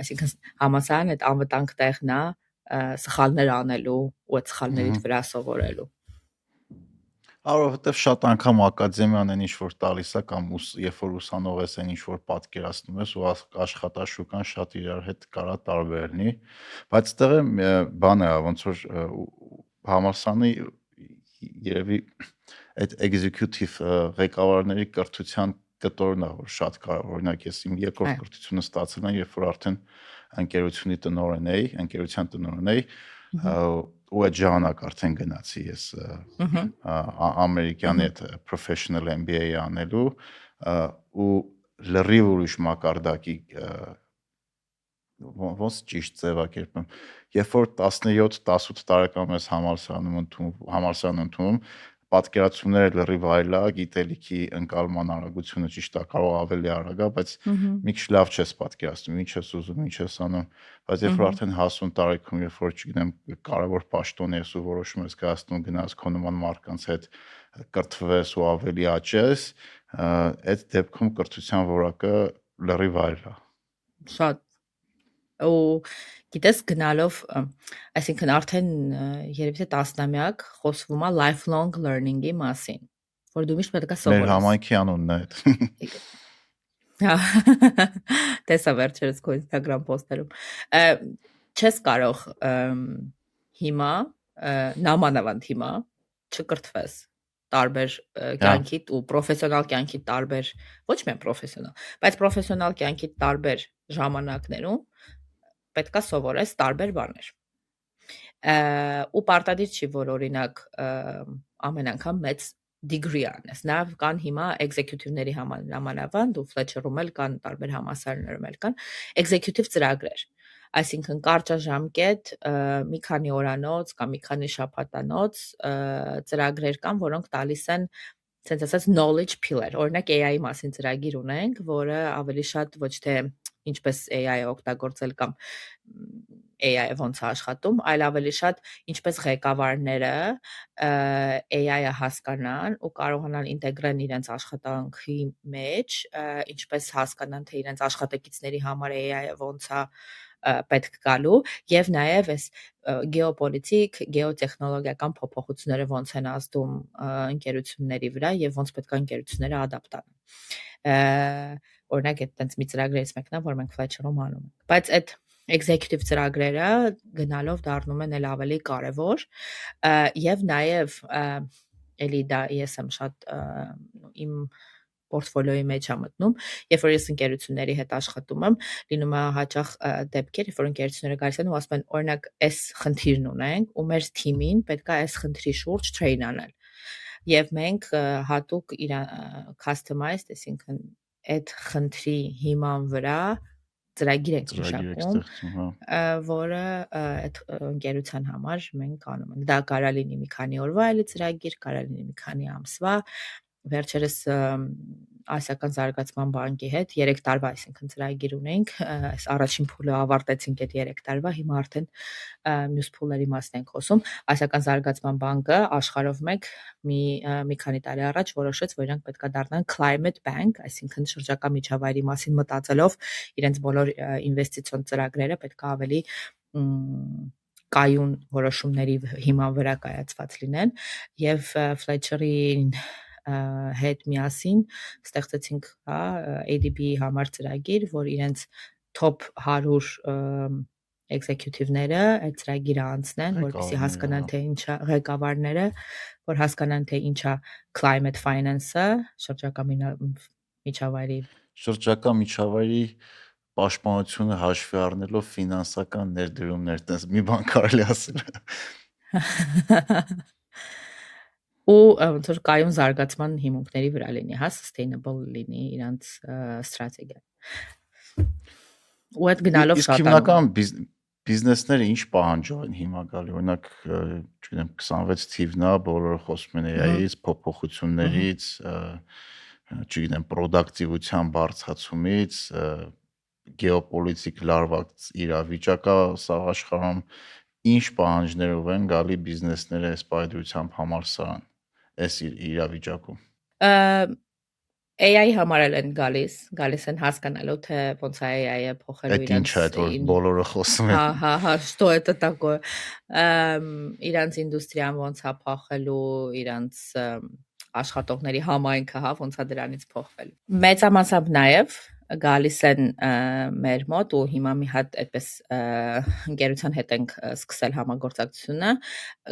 Այսինքն համալսարանը այդ անվտանգ տեղն է սխալներ անելու ու այդ սխալներից վրա սովորելու։ Որովհետև շատ անգամ ակադեմիան այն ինչ որ տալիս է կամ երբ որ ուսանող ես այն ինչ որ պատկերացնում ես ու աշխատաշուկան շատ իրար հետ կարա տարբեր լինի, բայց այդտեղ բան է, ոնց որ համալսարանի երևի այդ executive ղեկավարների կրթության կտորն է որ շատ կարևոր, օրինակ ես իմ երկրորդ կրթությունը ստացել եմ, երբ որ արդեն ընկերության տնօրեն էի, ու այդ ժամանակ արդեն գնացի ես ամերիկյանի այդ professional MBA անելու ու լրիվ ուրիշ մակարդակի ոնց ճիշտ ձևակերպեմ, երբ որ 17-18 տարեկանում ես համալսարանում ընդունում, պատկերացումները լրիվ այլ է, գիտելիքի ընկալման արագությունը ճիշտ է կարող ավելի արագ է, բայց մի քիչ լավ չես պատկերացնում, ինչ ես ուզում, ինչ ես անում, բայց երբ որ արդեն հասուն տարիքում, երբ որ չգիտեմ, կարևոր պաշտոն ես ու որոշում ես կայացնում գնաս քո նման մարդկանց հետ կրթվես ու ավելի աճես, այդ դեպքում կրթության որակը լրիվ այլ է։ Շատ ու գիտես գնալով, այսինքն արդեն երևի թե տասնամյակ խոսվում է lifelong learning-ի մասին, որ դու միշտ պետք է սովորես։ Մեր համայնքի անունն է այդ։ Հա, տեսա վերջերս քո Instagram post-երում։ Չես կարող հիմա, նամանավանդ հիմա չկրթվես տարբեր կյանքի ու պրոֆեսիոնալ կյանքի տարբեր, ոչ միայն պրոֆեսիոնալ, բայց պրոֆեսիոնալ կյանքի տարբեր ժամանակներում պետքա սովորես տարբեր բաներ։ Ու պարտադիր չի, որ օրինակ ամեն անգամ մեծ degree անես։ Նաև կան հիմա executive-ների համանավան, դու Fletcher-ում էլ կան, տարբեր համալսարաններում էլ կան executive ծրագրեր։ Այսինքն կարճաժամկետ մի քանի օրանոց կամ մի քանի շաբաթանոց ծրագրեր կան, որոնք տալիս են sense ասած knowledge pillar, օրինակ AI-ի մասին ծրագիր ունենք, որը ավելի շատ ոչ թե ինչպես AI-ը օգտագործել կամ AI-ը ոնց է աշխատում, այլ ավելի շատ ինչպես ղեկավարները AI-ը հասկանան ու կարողանան ինտեգրեն իրենց աշխատանքի մեջ, ինչպես հասկանան, թե իրենց աշխատակիցների համար AI-ը ոնց է պետք գալու եւ նաեւ այս գեոպոլիտիկ, գեոտեխնոլոգիական փոփոխությունները ոնց են ազդում ընկերությունների վրա եւ ոնց պետք է ընկերությունները ադապտան։ Օրինակ այդտենց մի ծրագրերից մեկն է, որ մենք Fletcher-ում անում ենք։ Բայց այդ executive ծրագրերը գնալով դառնում են էլ ավելի կարևոր եւ նաեւ էլի դա ես եմ շատ իմ պորտֆոլիոյի մեջ է մտնում, երբ որ ես ընկերությունների հետ աշխատում եմ, լինում է հաճախ դեպքեր, երբ որ ընկերությունները գալիս են ու ասում են, օրինակ, այս խնդիրն ունենք ու մեր թիմին պետք է այս խնդրի շուրջ train անել։ Եվ մենք հատուկ customized, այսինքն այդ խնդրի հիման վրա ծրագիր ենք մշակում, որը այդ ընկերության համար մենք անում ենք։ Դա կարա լինի մի քանի օրվա էլի ծրագիր, կարա լինի մի քանի ամսվա։ Վերջերս Ասիական զարգացման բանկի հետ 3 տարվա, այսինքն ծրագիր ունենք, այս առաջին փուլը ավարտեցինք այդ 3 տարվա, հիմա արդեն մյուս փուլերի մասն ենք խոսում։ Ասիական զարգացման բանկը աշխարհով մի քանի տարի առաջ որոշեց, որ իրանք պետք է դառնան climate bank, այսինքն շրջակա միջավայրի մասին մտածելով իրենց բոլոր ինվեստիցիոն ծրագրերը պետք է ավելի կայուն որոշումների հիման վրա կայացված լինեն եւ Fletcher-ի հետ միասին ստեղծեցինք ADB-ի համար ծրագիր, որ իրենց top 100 executive-ները այդ ծրագիրը անցնեն, որպեսզի հասկանան թե ինչա ղեկավարները, որ հասկանան թե ինչա climate finance-ը, շրջակա միջավայրի պաշտպանությունը հաշվի առնելով ֆինանսական ներդրումներ, այդպես մի բան կարելի ասել։ Ու ոնց որ կայուն զարգացման հիմունքների վրա լինի, sustainable լինի իրանց ստրատեգիան։ Ու այդ գնալով շատ հիմնական բիզնեսները ինչ պահանջով են հիմա գալի, օրինակ, չգիտեմ, 26 թիվն է, բոլորը խոսում են AI-ից, փոփոխություններից, չգիտեմ, պրոդակտիվության բարձրացումից, գեոպոլիտիկ լարված իրավիճակա սա աշխարհում ինչ պահանջներով են գալի բիզնեսները այս պայծրությամբ համալսարան այս իրավիճակում։ AI-ի համար են գալիս են հասկանալու թե ոնց է AI-ը փոխելու իրանց։ Այդ ինչ է, այդ որ բոլորը խոսում են։ Հա, что это такое։ Իրանց ինդուստրիան ոնց է փոխելու, իրանց աշխատողների համայնքը, հա, ոնց է դրանից փոխվելու։ Մեծամասամբ նաև գալիս են մեր մոտ ու հիմա մի հատ այդպես ընկերության հետ ենք սկսել համագործակցությունը,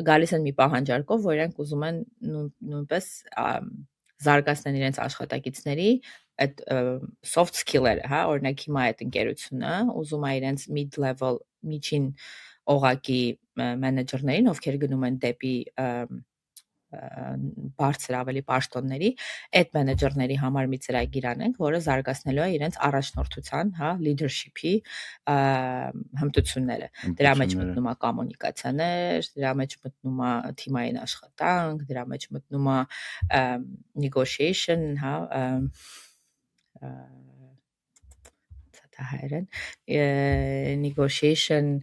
գալիս են մի պահանջարկով, որ իրենք ուզում են նույնպես զարգացնեն իրենց աշխատակիցների այդ soft skill-երը, հա, օրինակ հիմա այդ ընկերությունը ուզում է իրենց mid-level միջին օղակի մենեջերներին, ովքեր գնում են դեպի բարձր ավելի պաշտոնների, այդ մենեջերների համար մի ծրագիր անենք, որը զարգացնելու է իրենց առաջնորդության, հա, leadership-ի հմտությունները։ Դրա մեջ մտնում է կոմունիկացիաներ, դրա մեջ մտնում է թիմային աշխատանք, դրա մեջ մտնում է negotiation, հա, negotiation,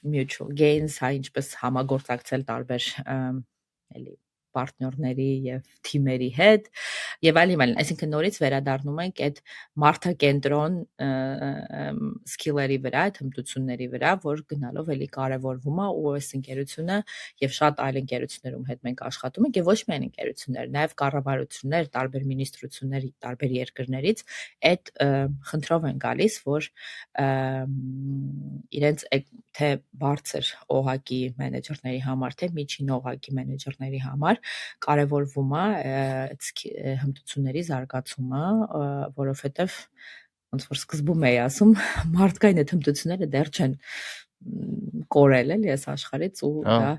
mutual gains, հա, ինչպես համագործակցել տարբեր էլի պարտներների եւ թիմերի հետ եւ այլն, այսինքն նորից վերադառնում ենք այդ մարդակենտրոն սկիլերի վրա, այդ հմտությունների վրա, որ գնալով էլի կարևորվում է ու այս ընկերությունը եւ շատ այլ ընկերություններում հետ մենք աշխատում ենք եւ ոչ միայն ընկերություններ, նաեւ կառավարություններ, տարբեր մինիստրություններ տարբեր երկրներից այդ խնդրով են գալիս, որ իրենց թե բարձր օղակի մենեջերների համար, թե միջին օղակի մենեջերների համար կարևորվում է հմտությունների զարգացումը, որովհետև ոնց որ սկզբում էի ասում, մարդկային այդ հմտությունները դեռ չեն կորել էլի այս աշխարհից ու դա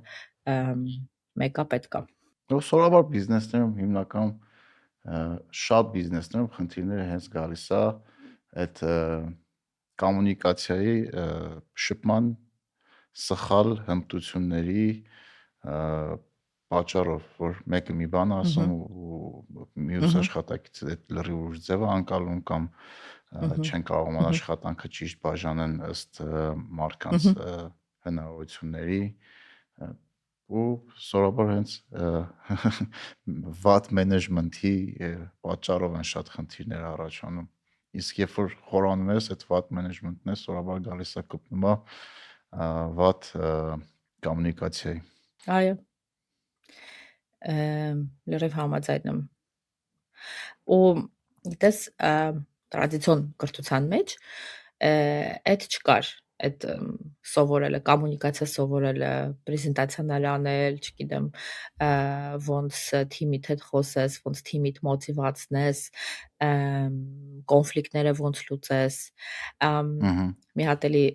մեկա պետքա։ Սովորաբար բիզնեսներում հիմնական շատ բիզնեսներում խնդիրները հենց գալիս է այդ կոմունիկացիայի շփման սխալ հմտությունների պատճառով, որ մեկը մի բան ասում ու մյուս աշխատակիցը այդ լրիվ ձևը անկալում կամ չեն կարողանում աշխատանքը ճիշտ բաժանեն ըստ մարդկանց հնարավորությունների ու սովորաբար հենց վատ մենեջմենթի պատճառով են շատ խնդիրներ առաջանում։ Իսկ երբ որ խորանում ես, այդ վատ մենեջմենթն է սովորաբար գալիս է կպնում է վատ կոմունիկացիայի։ Այո։ Լրիվ համաձայն եմ։ Ու դες տրադիցիոն կրթության մեջ այդ չկար, այդ սովորելը, կոմունիկացիա սովորելը, պրեզենտացիաներ անել, չգիտեմ, ոնց թիմիդ հետ խոսես, ոնց թիմիդ մոտիվացնես, կոնֆլիկտները ոնց լուծես։ Մի հատ էլի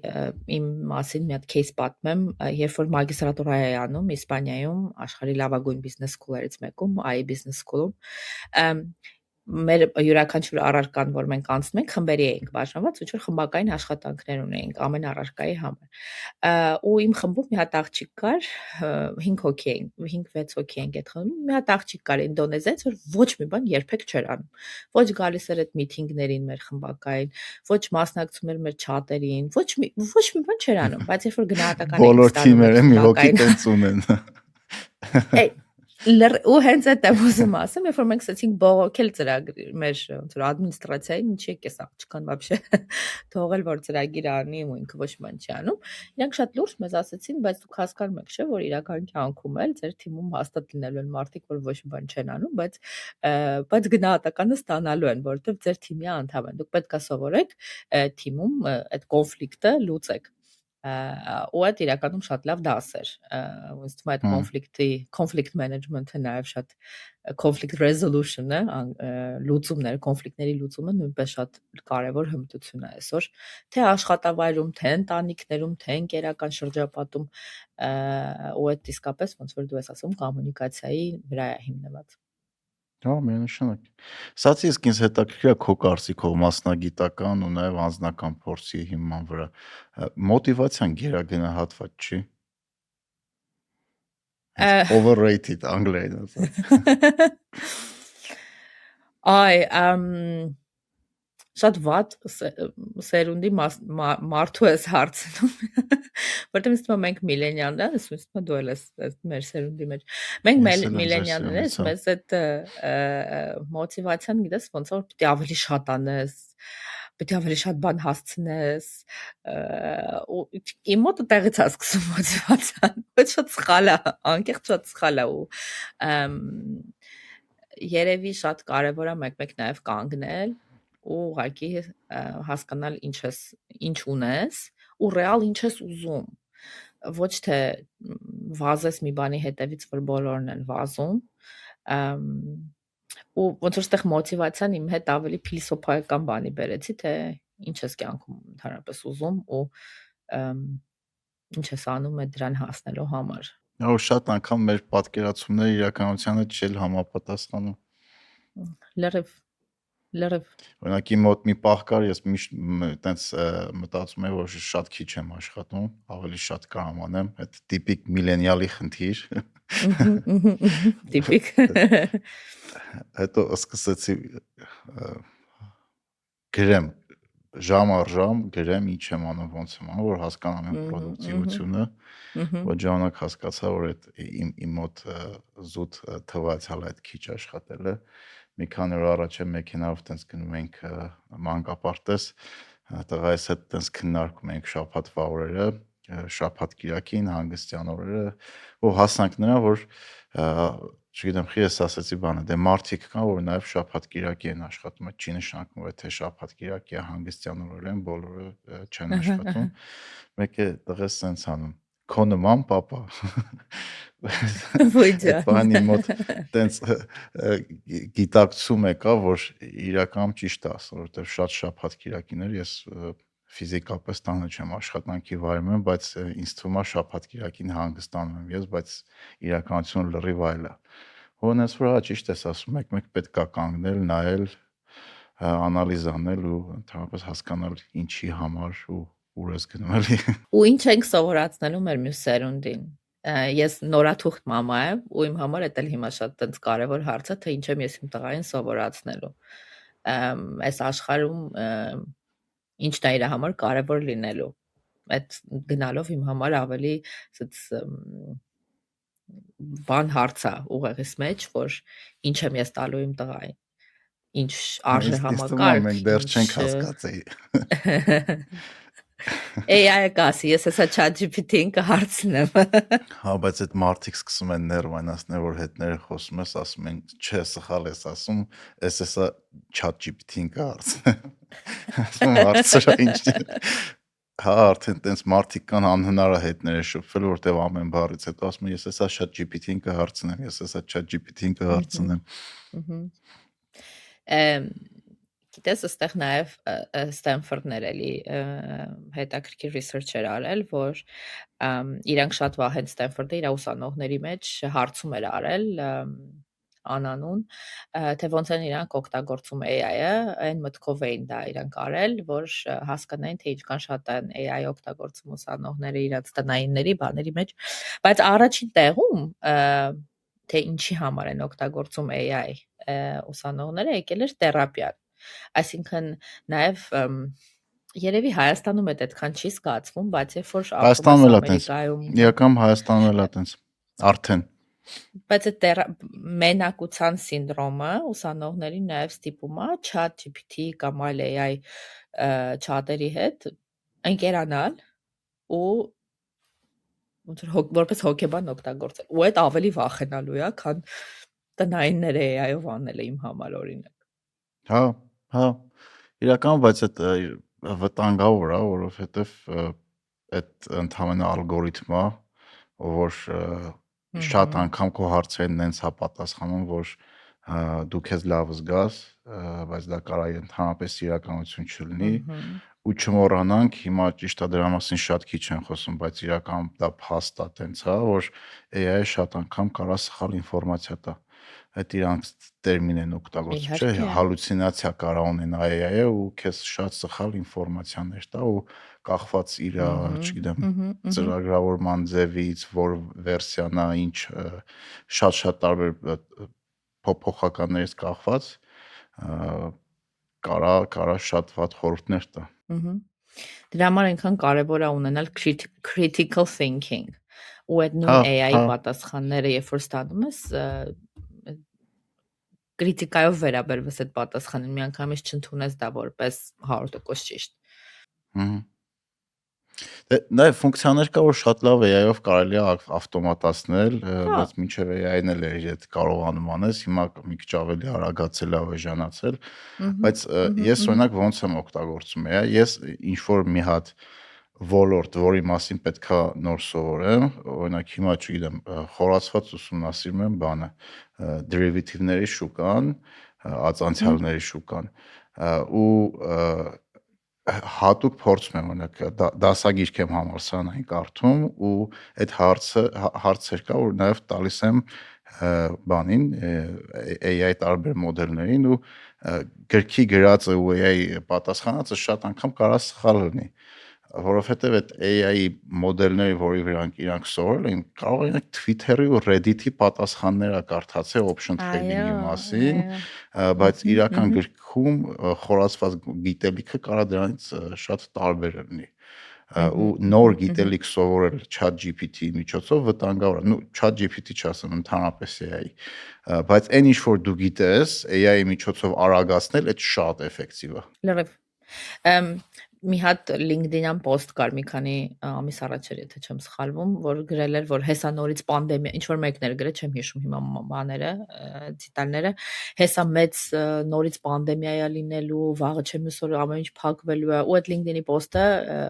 իմ մասին մի հատ кейս պատմեմ, երբ որ մագիստրատուրա էի անում Իսպանիայում, աշխարհի լավագույն բիզնես սքոլերից մեկում, AI Business School-ում, մեր յուրաքանչյուր առարկան, որ մենք անցնում ենք, խմբերի էինք բաժանված, ու ինչ-որ խմբակային աշխատանքներ ունեինք ամեն առարկայի համար։ Ու իմ խմբում մի հատ աղջիկ կար, 5 հոգի էին, 5-6 հոգի էինք այդ խմբում, մի հատ աղջիկ կար ինդոնեզիայից, որ ոչ մի բան երբեք չէր անում։ Ոչ գալիս էր այդ միտինգներին մեր խմբակային, ոչ մասնակցում էր մեր չաթերին, ոչ մի բան չէր անում, բայց երբ որ գնահատական էինք Բոլոր ստանում թիմերը մի հոգի տենց ունեն։ Ու հենց այդ եմ ուզում ասեմ, երբ որ մենք սկսեցինք բողոքել ծրագրի մեր ոնց որ ադմինիստրացիային, ինչի է էս աղջկան вообще թողել որ ծրագիր անի ու ինքը ոչ մի բան չի անում, իրանք շատ լուրջ մեզ ասացին, բայց դուք հասկանում եք, չէ՞ որ իրական կյանքում էլ ձեր թիմում հաստատ լինելու են մարդիկ, որ ոչ մի բան չեն անում, բայց գնահատականը ստանալու են, որովհետև ձեր թիմի անդամ են։ Դուք պետք է սովորեք թիմում այդ կոնֆլիկտը լուծեք։ Ու այդ իրականում շատ լավ դաս էր, ոնց թվում է այդ conflict management-ը նաև շատ conflict resolution-ը, լուծումները, կոնֆլիկտների լուծումը նույնպես շատ կարևոր հմտություն է այսօր, թե աշխատավայրում, թե ընտանիքներում, թե ընկերական շրջապատում, ու այդ իսկապես ոնց որ դու ես ասում, կոմունիկացիայի վրա է հիմնված։ Հա, միանշանակ։ Սա իսկ ինձ հետաքրքիր է քո կարծիքով մասնագիտական ու նաև անձնական փորձի հիման վրա։ Մոտիվացիան գերագնահատված չի։ Overrated անգլերեն ասած։ Այ, շատ վատ սերունդի մարդու ես հարցնում, որտեղ ինձ թվում է մենք միլենիալներ, ինձ թվում է դու ես մեր սերունդի մեջ։ Մենք միլենիալներս մեզ այդ մոտիվացիան գիտես ոնց որ պետք է ավելի շատ անես, պետք է ավելի շատ բան հասցնես, ու իմ մոտը տեղից է սկսում մոտիվացիան, բայց շատ սխալ է, անկեղծ շատ սխալ է ու երևի շատ կարևոր է մեկ-մեկ նաև կանգնել ու ուղղակի հասկանալ ինչ ունես ու ռեալ ինչ ես ուզում, ոչ թե վազես մի բանի հետևից, որ բոլորն են վազում, ու ոնց որ ստեղ մոտիվացիան իմ հետ ավելի փիլիսոփայական բանի բերեցի, թե ինչ ես կյանքում ընդհանրապես ուզում ու ինչ ես անում այդ դրան հասնելու համար։ Ու շատ անգամ մեր պատկերացումները իրականությանը չել համապատասխանում։ Լրիվ։ Օրինակ իմ մոտ մի պահ կար, ես միշտ տենց մտածում եմ, որ շատ քիչ եմ աշխատում, ավելի շատ կարամ անեմ, այդ տիպիկ միլենիալի խնդիր։ Տիպիկ։ Հետո սկսեցի գրեմ ժամ առ ժամ գրեմ ինչ եմ անում, ոնց եմ անում, որ հասկանամ իմ պրոդուկտիվությունը։ Որ ժամանակ հասկացա, որ այդ իմ մոտ զուտ թվացյալ այդ քիչ աշխատելը։ Մի քանի օր առաջ մեքենայով տենց գնում ենք մանկապարտեզ, տղայիս հետ տենց քննարկում ենք շաբաթվա օրերը, շաբաթ կիրակին, հանգստյան օրերը, ու հասանք նրան, որ չգիտեմ, ես ասացի բանը, դե մարդիկ կան, որ նաև շաբաթ կիրակի են աշխատում, այդ չի նշանակում, որ թե շաբաթ կիրակի է հանգստյան օրեր են, բոլորը չեն աշխատում։ Մեկը տղես սենց անում, քո նման papa Ոյ այդ ջան։ բանի մոտ տենց գիտակցում եկա, որ իրական ճիշտ է ասում, որովհետև շատ շաբաթ կիրակիներ ես ֆիզիկապես տանը չեմ աշխատանքի վայրում եմ, բայց ինձ թվում է շաբաթ կիրակին հանգստանում եմ ես, բայց իրականությունը լրիվ այլ է։ Ոնց որ հա ճիշտ ես ասում, մեկ-մեկ պետք է կանգնել, նայել, անալիզ անել ու ընդհանրապես հասկանալ ինչի համար ու ուր ես գնում էլի։ Ու ինչ ենք սովորացնելու մեր մյուս սերունդին։ Ես նորաթուխտ մամա եմ ու իմ համար դա էլ հիմա շատ տենց կարևոր հարց է, թե ինչ եմ ես իմ տղային սովորացնելու։ Այս աշխարհում ինչն է իր համար կարևոր լինելու։ Այդ գնալով իմ համար ավելի ասած բան հարց է ուղեղիս մեջ, որ ինչ եմ ես տալու իմ տղային։ Ինչ արժե համակարգ, մենք դեռ չենք հասկացել։ AI-ը կասի, ես հեսա ChatGPT-ին կհարցնեմ։ Հա, բայց այդ մարդիկ սկսում են ներվայնացնել, որ հետները խոսում ես, ասում են, չէ, սխալ ես ասում, ես հեսա ChatGPT-ին կհարցնեմ։ Ասում հարցրա ինչ։ Հա, արդեն տենց մարդիկ կան անհնար է հետները շփվել, որտեվ ամեն բառից հետո ասում են, ես հեսա ChatGPT-ին կհարցնեմ, ես հեսա ChatGPT-ին կհարցնեմ։ Գիտես, այստեղ նաև Ստենֆորդներ էլի հետաքրքիր research-էր արել, որ իրանք շատ վաղ են Ստենֆորդը իր ուսանողների մեջ հարցում էր արել անանուն, թե ոնց են իրանք օգտագործում AI-ը, այն մտքով էին դա իրանք արել, որ հասկանային, թե ինչքան շատ են AI օգտագործում ուսանողները իրաց տնայինների բաների մեջ, բայց առաջին տեղում թե ինչի համար են օգտագործում AI ուսանողները եկել էր թերապիան։ Այսինքն նաև երևի Հայաստանում այդքան չի զգացվում, բայց երբ որ Հայաստանում էլ է տենց։ Ամերիկայում Իրական Հայաստանում էլ է տենց։ Արդեն։ Բայց այդ մենակության սինդրոմը ուսանողներին նաև ստիպում է ChatGPT կամ այլ AI չաթերի հետ ընկերանալ ու որպես հոգեբան օգտագործել։ Ու այդ ավելի վախենալու է, քան տնայինները AI-ով անելը իմ համար օրինակ։ Հա, հա։ Իրական, բայց այդ վտանգավոր է, որովհետև այդ ընդհանրապես ալգորիթմը, որ շատ անգամ քո հարցերին նենց է պատասխանում, որ դու քեզ լավ զգաս, բայց դա կարա ընդհանրապես իրականություն չլինի ու չմոռանանք, հիմա ճիշտ է դրա մասին շատ քիչ են խոսում, բայց իրական դա փաստ է տենց, հա, որ AI-ը շատ անգամ կարա սխալ ինֆորմացիա տա։ Այդ իրանք տերմին են օգտագործում, չէ՞, հալյուցինացիա կարա ունենա AI-ը ու քեզ շատ սխալ ինֆորմացիաներ տա ու կախված իր, չգիտեմ, ծրագրավորման ձևից, որ վերսիան է, ինչ շատ տարբեր փոփոխականներից կախված կարա շատ վատ խորհուրդներ տա։ Դրա համար այնքան կարևոր է ունենալ critical thinking ու այդ նույն AI-ի պատասխանները, երբ որ ստանում ես, քրիտիկայով վերաբերվես այդ պատասխանին, միանգամից չընդունես դա որպես 100% ճիշտ։ Դա ֆունկցիաներ կա, որ շատ լավ AI-ով կարելի է ավտոմատացնել, բայց մինչև AI-ն էլ էր այդ կարողանում անես, հիմա մի քիչ ավելի արագացել է, էժանացել, բայց ես օրինակ ոնց եմ օգտագործում AI, ես ինչ որ մի հատ ոլորտ, որի մասին պետքա նոր սովորեմ, օրինակ հիմա չգիտեմ, խորացված ուսումնասիրում եմ բանը, դերիվատիվների շուկան, ածանցյալների շուկան ու հատուկ փորձում եմ օրինակ դասագիրք եմ համալսարանային կարդում ու այդ հարցեր կա, որ նաև տալիս եմ բանին AI տարբեր մոդելներին ու գրքի գրածը ու AI պատասխանածը շատ անգամ կարա սխալ լինի, որովհետև այդ AI մոդելների, որի վրա իրանք սովորել են, կարող են Twitter-ի ու Reddit-ի պատասխանները կարդացել option trading-ի մասին, բայց իրական գրքում խորացված գիտելիքը կարա դրանից շատ տարբեր լինի։ Ու նոր գիտելիք սովորել ChatGPT-ի միջոցով վտանգավոր է։ ChatGPT չասեմ, ընդհանրապես AI, բայց այն ինչ որ դու գիտես, AI-ի միջոցով արագացնել, այդ շատ էֆեկտիվ է։ Լրիվ։ մի հատ LinkedIn-յան post կար մի քանի ամիս առաջ էր, եթե չեմ սխալվում, որ գրել էր, որ հեսա նորից պանդեմիա, ինչ որ մեկն էր գրել, չեմ հիշում հիմա բաները, ցիտալները, հեսա մեծ նորից պանդեմիա է լինելու, վաղը չեմ հուսոր ամեն ինչ փակվելու է, ու այդ LinkedIn-ի post-ը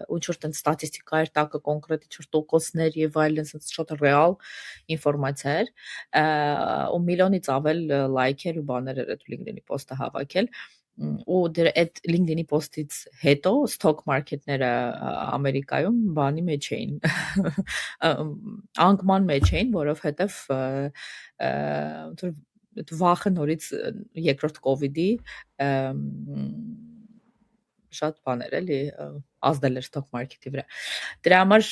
ինչ որ տենց ստատիստիկա էր, տակը կոնկրետ ինչ որ տոկոսներ եւ այլն, այնպես շատ ռեալ ինֆորմացիա էր, ու միլիոնից ավել լայքեր ու բաներ էր այդ LinkedIn-ի post-ը հավաքել, ու այդ LinkedIn-ի post-ից հետո stock market-ները Ամերիկայում բանի մեջ էին անկման մեջ էին, որովհետև այդ վախը նորից երկրորդ COVID-ի շատ բաներ էլի ազդել էր stock market-ի վրա։ Դրա համար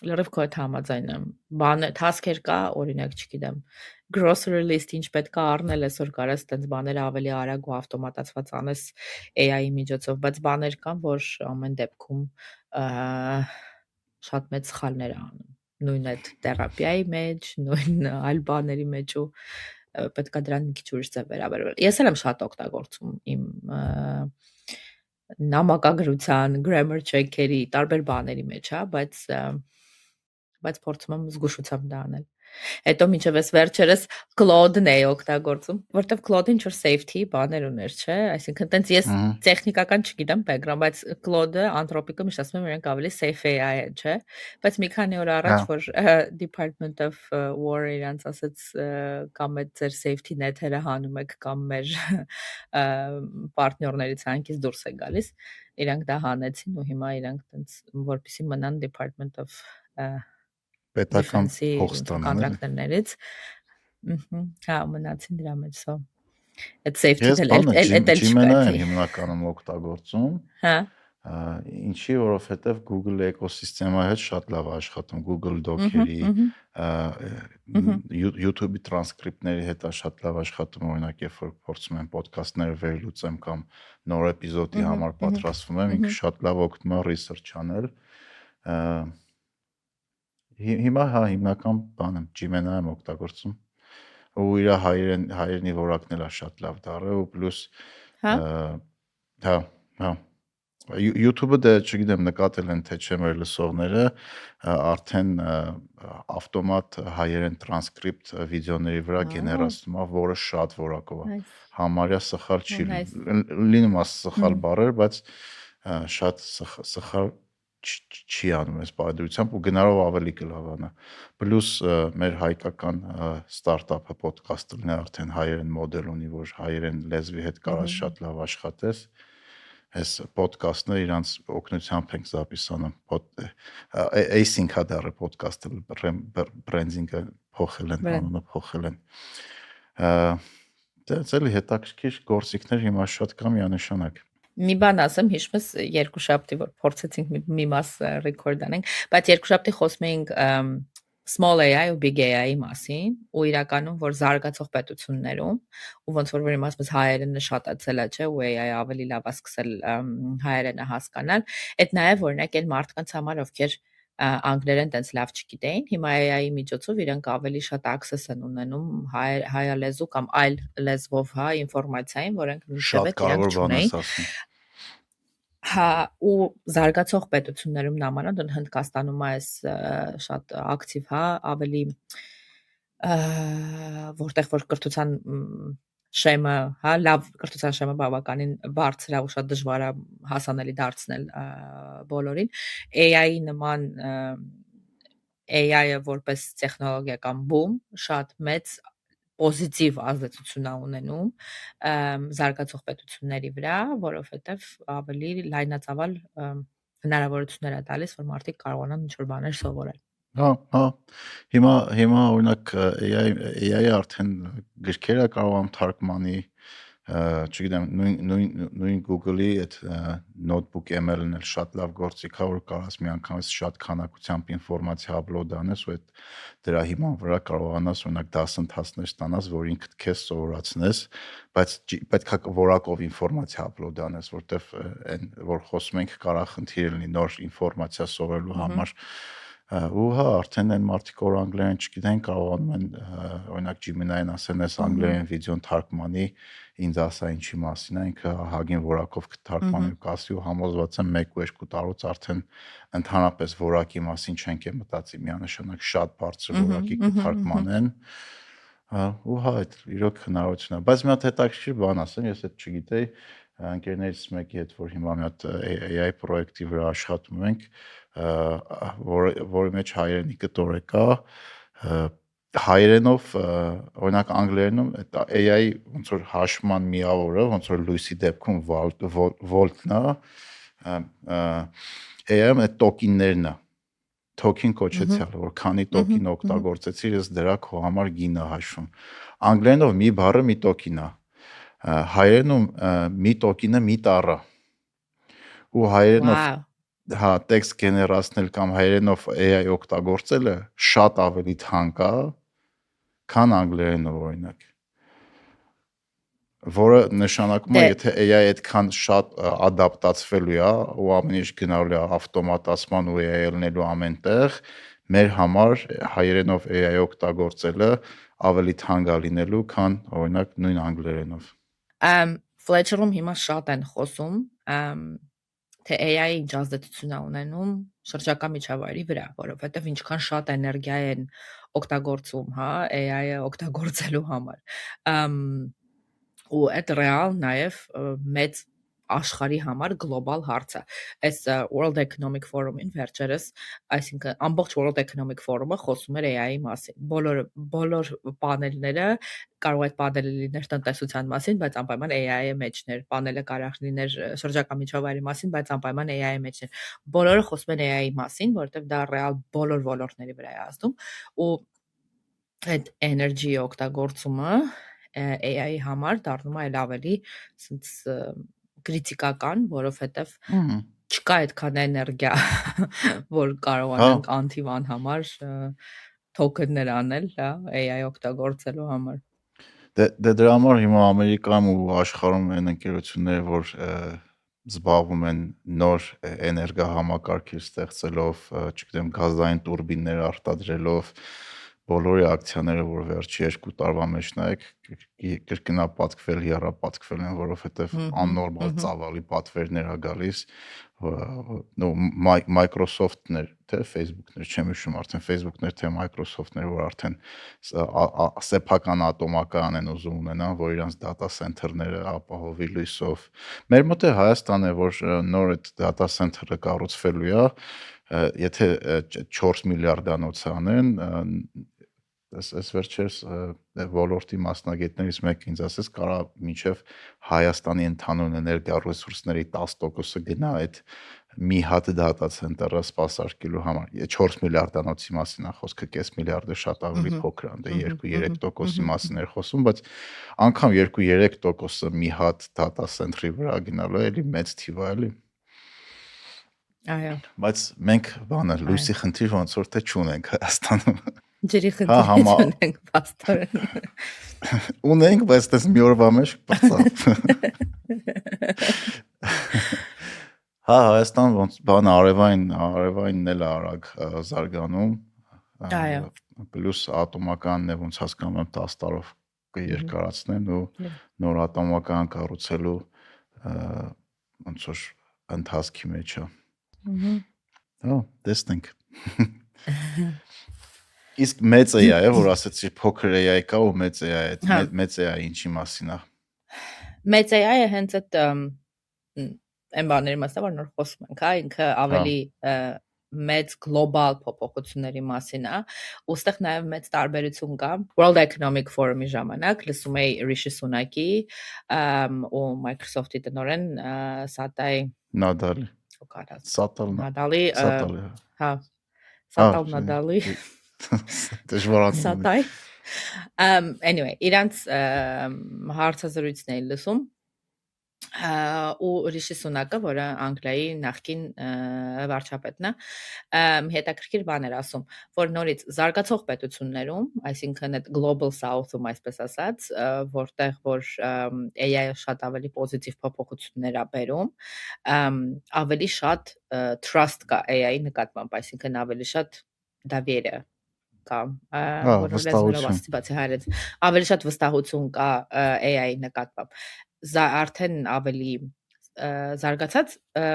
լրիվ քո հետ համաձայն եմ։ Բանը task-եր կա, օրինակ, չգիտեմ, grocery list ինչ պետք է առնել, այսօր կարաս տենց բաները ավելի արագ ու ավտոմատացված անես AI-ի միջոցով, բայց բաներ կան, որ ամեն դեպքում շատ մեծ սխալներ է անում։ Նույն այդ թերապիայի մեջ, նույն այլ բաների մեջ ու պետք է դրան մի քիչ ուրիշ ձև վերաբերվել։ Ես էլ եմ շատ օգտագործում իմ նամակագրության, grammar check-երի, տարբեր բաների մեջ, հա, բայց փորձում եմ զգուշությամբ դա անել։ Հետո մինչև այս վերջերս Claude-ն էի օգտագործում, որտեվ Claude-ը ինչ որ safety բաներ ուներ, չէ՞, այսինքն տենց ես տեխնիկական չգիտեմ background, բայց Claude-ը Anthropic-ը միշտ ասում եմ իրենք ավելի safe AI է, չէ՞, բայց մի քանի օր առաջ որ Department of War իրանց ասեց կամ այդ ձեր safety net-երը հանում եք կամ մեր պարտներներից հանքից դուրս է գալիս, իրանք դա հանեցին ու հիմա իրանք տենց որպեսի մնան Department of պետական կոնտրակտորներից հա մնացին դրա մեջ սա այդ safety-ն էլ Gmail-ը հիմնականում օգտագործում հա ինչի որովհետև Google էկոսիստեմայի հետ շատ լավ աշխատում Google Doc-երի YouTube-ի տրանսկրիպտների հետ շատ լավ աշխատում օրինակ երբ որ փորձում եմ ոդքասթներ վերլուծեմ կամ նոր էպիզոդի համար պատրաստվում եմ ինքը շատ լավ օգնում է research անել Հիմա հիմնական բանը Gmail-ը եմ օգտագործում ու իր հայերենի որակն էլ է շատ լավ դառը ու պլյուս հա YouTube-ը դե չգիտեմ նկատել են թե չէ մեր լսողները արդեն ավտոմատ հայերեն տրանսկրիպտ վիդեոների վրա գեներացնում է որը շատ որակով է համարյա սխալ չի լինում է սխալ բառեր բայց շատ սխալ չի անում այս բարդությամբ ու գնալով ավելի կլավանա պլյուս մեր հայկական ստարտափը ոդքասթն արդեն հայերեն մոդել ունի որ հայերեն լեզվի հետ կարաս շատ լավ աշխատես այս ոդքասթը իրանց օգնությամբ ենք զապիսանում async հադարը ոդքասթը բրենդինգը փոխել են անունը փոխել են դա ցելի հետաքրքիր գործիքներ հիմա շատ կա միանշանակ Մի բան ասեմ, հիշում ես երկու շաբթի որ փորձեցինք մի մաս ռեկորդ անենք, բայց երկու շաբթի խոսում էինք small AI ու big AI-ի մասին, ու իրականում որ զարգացող պետություններում, ու ոնց որ իմ ասած հայերենը շատացել է, չէ, ու AI-ը ավելի լավ է սկսել հայերենը հասկանալ, այդ նաև օրինակ այն մարդկանց համար, ովքեր անգլերեն տենց լավ չգիտեին, հիմա AI-ի միջոցով իրենք ավելի շատ access են ունենում հայալեզու կամ այլ լեզվով, հա, ինֆորմացիային, որոնք միշտ իրենք չունեին։ Հա ու զարգացող պետություններում նամանոց Հնդկաստանում է շատ ակտիվ, հա, ավելի որտեղ որ կրթության շեմը, հա, լավ կրթության շեմը բավականին բարձր է ու շատ դժվար է հասանելի դարձնել բոլորին։ AI-ի նման AI-ը որպես տեխնոլոգիա կամ բում շատ մեծ պոզիտիվ ազդեցություն է ունենում զարգացող պետությունների վրա, որովհետև ավելի լայնածավալ հնարավորություններ է տալիս, որ մարդիկ կարողանան ինչ-որ բաներ սովորել։ Հա, հիմա օրինակ AI-ը արդեն գրքերը կարողանում թարգմանի, չգիտեմ, նույն Google-ի այդ notebook ML-ն էլ շատ լավ գործիք է, որ կարաս միանգամից շատ քանակությամբ ինֆորմացիա upload անես ու այդ դրա հիման վրա կարողանաս օրինակ դասընթացներ ստանաս, որ ինքդ քեզ սովորացնես, բայց պետք է որակով ինֆորմացիա upload անես, որտեվ այն որ խոսում ենք կարա խնդիր լինի նոր ինֆորմացիա սովորելու համար ու հա արդեն այն մարդիկ որ անգլերեն չգիտեն կարողանում են օրինակ Gemini-ին ասեն այս անգլերեն վիդեոն թարգմանի ինձ ասա ինչի մասին է ինքը հագին որակով կթարգմանի ու կասի ու համոզված եմ 1-2 տարուց արդեն ընդհանրապես որակի մասին չենք է մտածի միանշանակ շատ բարձր որակի կթարգմանեն ու հա այդ իրոք հնարավորություն է բայց մի հատ հետաքրքիր բան ասեմ ես այդ չգիտեի ընկերներից մեկի հետ որ հիմա մի հատ AI պրոյեկտի վրա աշխատում ենք որի մեջ հայերենի կտոր կա հայերենով օրինակ անգլերենում այդ AI ոնց որ հաշվման միավորը ոնց որ լույսի դեպքում վոլտն է AI-ում այդ տոկիններն է token կոչեցյալ որ քանի տոկին օգտագործեցիր ես դրա քո համար գին է հաշվում անգլերենով մի բառը մի տոկին է հայերենում մի տոկինը մի տառը ու հայերենով հա տեքստ գեներացնել կամ հայերենով AI օգտագործելը շատ ավելի թանկ է քան անգլերենով օրինակ որը նշանակում է եթե AI այդքան շատ ադապտացվելու է ու ամեն ինչ գնալու է ավտոմատացման ու AI ելնելու ամենտեղ մեր համար հայերենով AI օգտագործելը ավելի թանկ է լինելու քան օրինակ նույն անգլերենով Fletcher-ում հիմա շատ են խոսում թե AI-ը ինչ ազդեցություն է ունենում շրջակա միջավայրի վրա, որովհետև ինչքան շատ էներգիա են օգտագործում, հա, AI-ը օգտագործելու համար։ Ու այդ ռեալ նաև մեծ աշխարհի համար գլոբալ հարց է։ Այս World Economic Forum-ին վերջերս, այսինքն ամբողջ World Economic Forum-ը խոսում էր AI-ի մասին։ Բոլոր պանելները կարող այդ պանելը լիներ տնտեսության մասին, բայց անպայման AI-ի մեջներ, պանելը կարող լիներ շրջակա միջավայրի մասին, բայց անպայման AI-ի մեջներ։ Բոլորը խոսում են AI-ի մասին, որովհետև դա ռեալ բոլոր ոլորտների վրա է ազդում ու այդ էներգիի օգտագործումը AI-ի համար դառնում է այլ ավելի ասենց կրիտիկական, որովհետև չկա այդքան էներգիա, որ կարողանանք անթիվան համար թոքեններ անել, հա, AI օգտագործելու համար։ Դե դրա համար հիմա Ամերիկայում ու աշխարհում են ընկերություններ, որ զբաղվում են նոր էներգահամակարգեր ստեղծելով, չգիտեմ, գազային տուրբիններ արտադրելով, բոլորի ակցիաները, որ վերջի 2 տարվա մեջ նայեք, կրկնապատկվել, հիառապատկվել են, որովհետև աննորմալ ծավալի պատվերներ ա գալիս, նո Microsoft-ներ, թե Facebook-ներ, չեմ հիշում, արդեն Facebook-ներ, թե Microsoft-ներ, որ արդեն սեփական ատոմական են ուզում ունենան, որ իրանց data center-ները ապահովի լույսով։ Մեր մոտ է Հայաստան է, որ նոր այդ data center-ը կառուցվելու է, եթե 4 միլիարդանոց անեն, այս վերջերս ոլորտի մասնագետներից մեկը ինձ ասեց, կարա մինչև Հայաստանի ընդհանուր էներգիա ռեսուրսների 10%-ը գնա այդ մի հատ data center-ը սպասարկելու համար։ 4 միլիարդանոցի մասին է խոսքը, կես միլիարդը շատ ավելի փոքր է, դե 2-3%-ի մասին էր խոսում, բայց անգամ 2-3%-ը մի հատ data center-ի վրա գնալու է, էլի մեծ թիվ է, էլի։ Այո։ Բայց մենք բանը լույսի խնդիր ոնց որ թե չունենք Հայաստանում։ Ջրի խնդիր ունենք, պաստորեն։ Ունենք, բայց դες մի օրվա մեջ բացավ։ Հա, Հայաստան ոնց բան արևայինն էլ արագ զարգանում։ Այո։ Պլյուս ատոմականն է ոնց հասկանում եմ 10 տարով կերկարացնեն ու նոր ատոմական կառուցելու ոնց որ ընթացքի մեջ է։ Հա, տեսնենք։ Իսկ մեծ AI-ը, որ ասեցի փոքր AI կա ու մեծ AI, այդ մեծ AI ինչի մասին է։ Մեծ AI-ը հենց այդ այն բաների մասն է, որ նոր խոսում ենք, հա, ինքը ավելի մեծ գլոբալ փոփոխությունների մասին է, ու այստեղ նաև մեծ տարբերություն կա։ World Economic Forum-ի ժամանակ լսում էի Rishi Sunak-ի ու Microsoft-ի տնօրեն Satya Nadella-ի, հա, Satya Nadella-ի Դժվարանում եմ։ Anyway, իրանց հարցազրույցն էի լսում ու Rishi Sunak-ը, որը Անգլիայի նախկին վարչապետն է, հետաքրքիր բան էր ասում, որ նորից զարգացող պետություններում, այսինքն այդ Global South-ում, այսպես ասած, որտեղ որ AI-ը շատ ավելի պոզիտիվ փոփոխություններ է բերում, ավելի շատ trust կա AI-ի նկատմամբ, այսինքն ավելի շատ դավերը կա, որը լեզվերով վստահություն։ ասացի բացի հայերեն, ավելի շատ վստահություն կա AI-ի նկատմամբ։ Արդեն ավելի զարգացած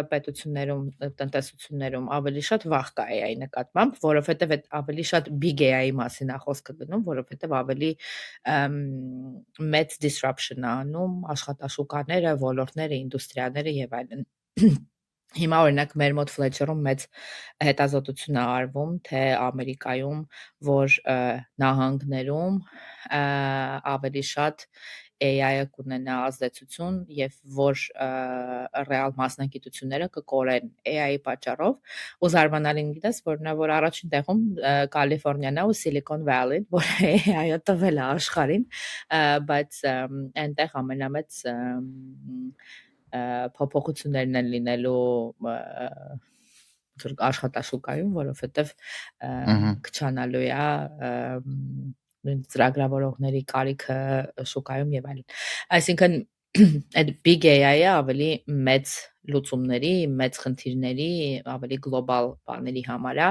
պետություններում, տնտեսություններում ավելի շատ վախ կա AI-ի նկատմամբ, որովհետև այդ ավելի շատ big AI-ի մասին է խոսքը գնում, որովհետև ավելի մեծ disruption է անում աշխատաշուկաները, ոլորտները, ինդուստրիաները եւ այլն։ Հիմա օրինակ մեր մոտ Fletcher-ում մեծ հետազոտություն է արվում, թե Ամերիկայում, որ նահանգներում ավելի շատ AI-ը կունենա ազդեցություն եւ որ ռեալ մասնագիտությունները կկորեն AI-ի պատճառով, ու զարմանալին գիտես, որ առաջին տեղում Կալիֆոռնիան է ու Silicon Valley-ն, որ AI-ը տվել է աշխարհին, բայց այնտեղ ամենամեծ փոփոխություններն են լինելու աշխատաշուկայում, որովհետև քչանալու է ծրագրավորողների կարիքը շուկայում եւ այլն։ Այսինքն այդ big AI-ը ավելի մեծ լուծումների, մեծ խնդիրների, ավելի գլոբալ բաների համար է,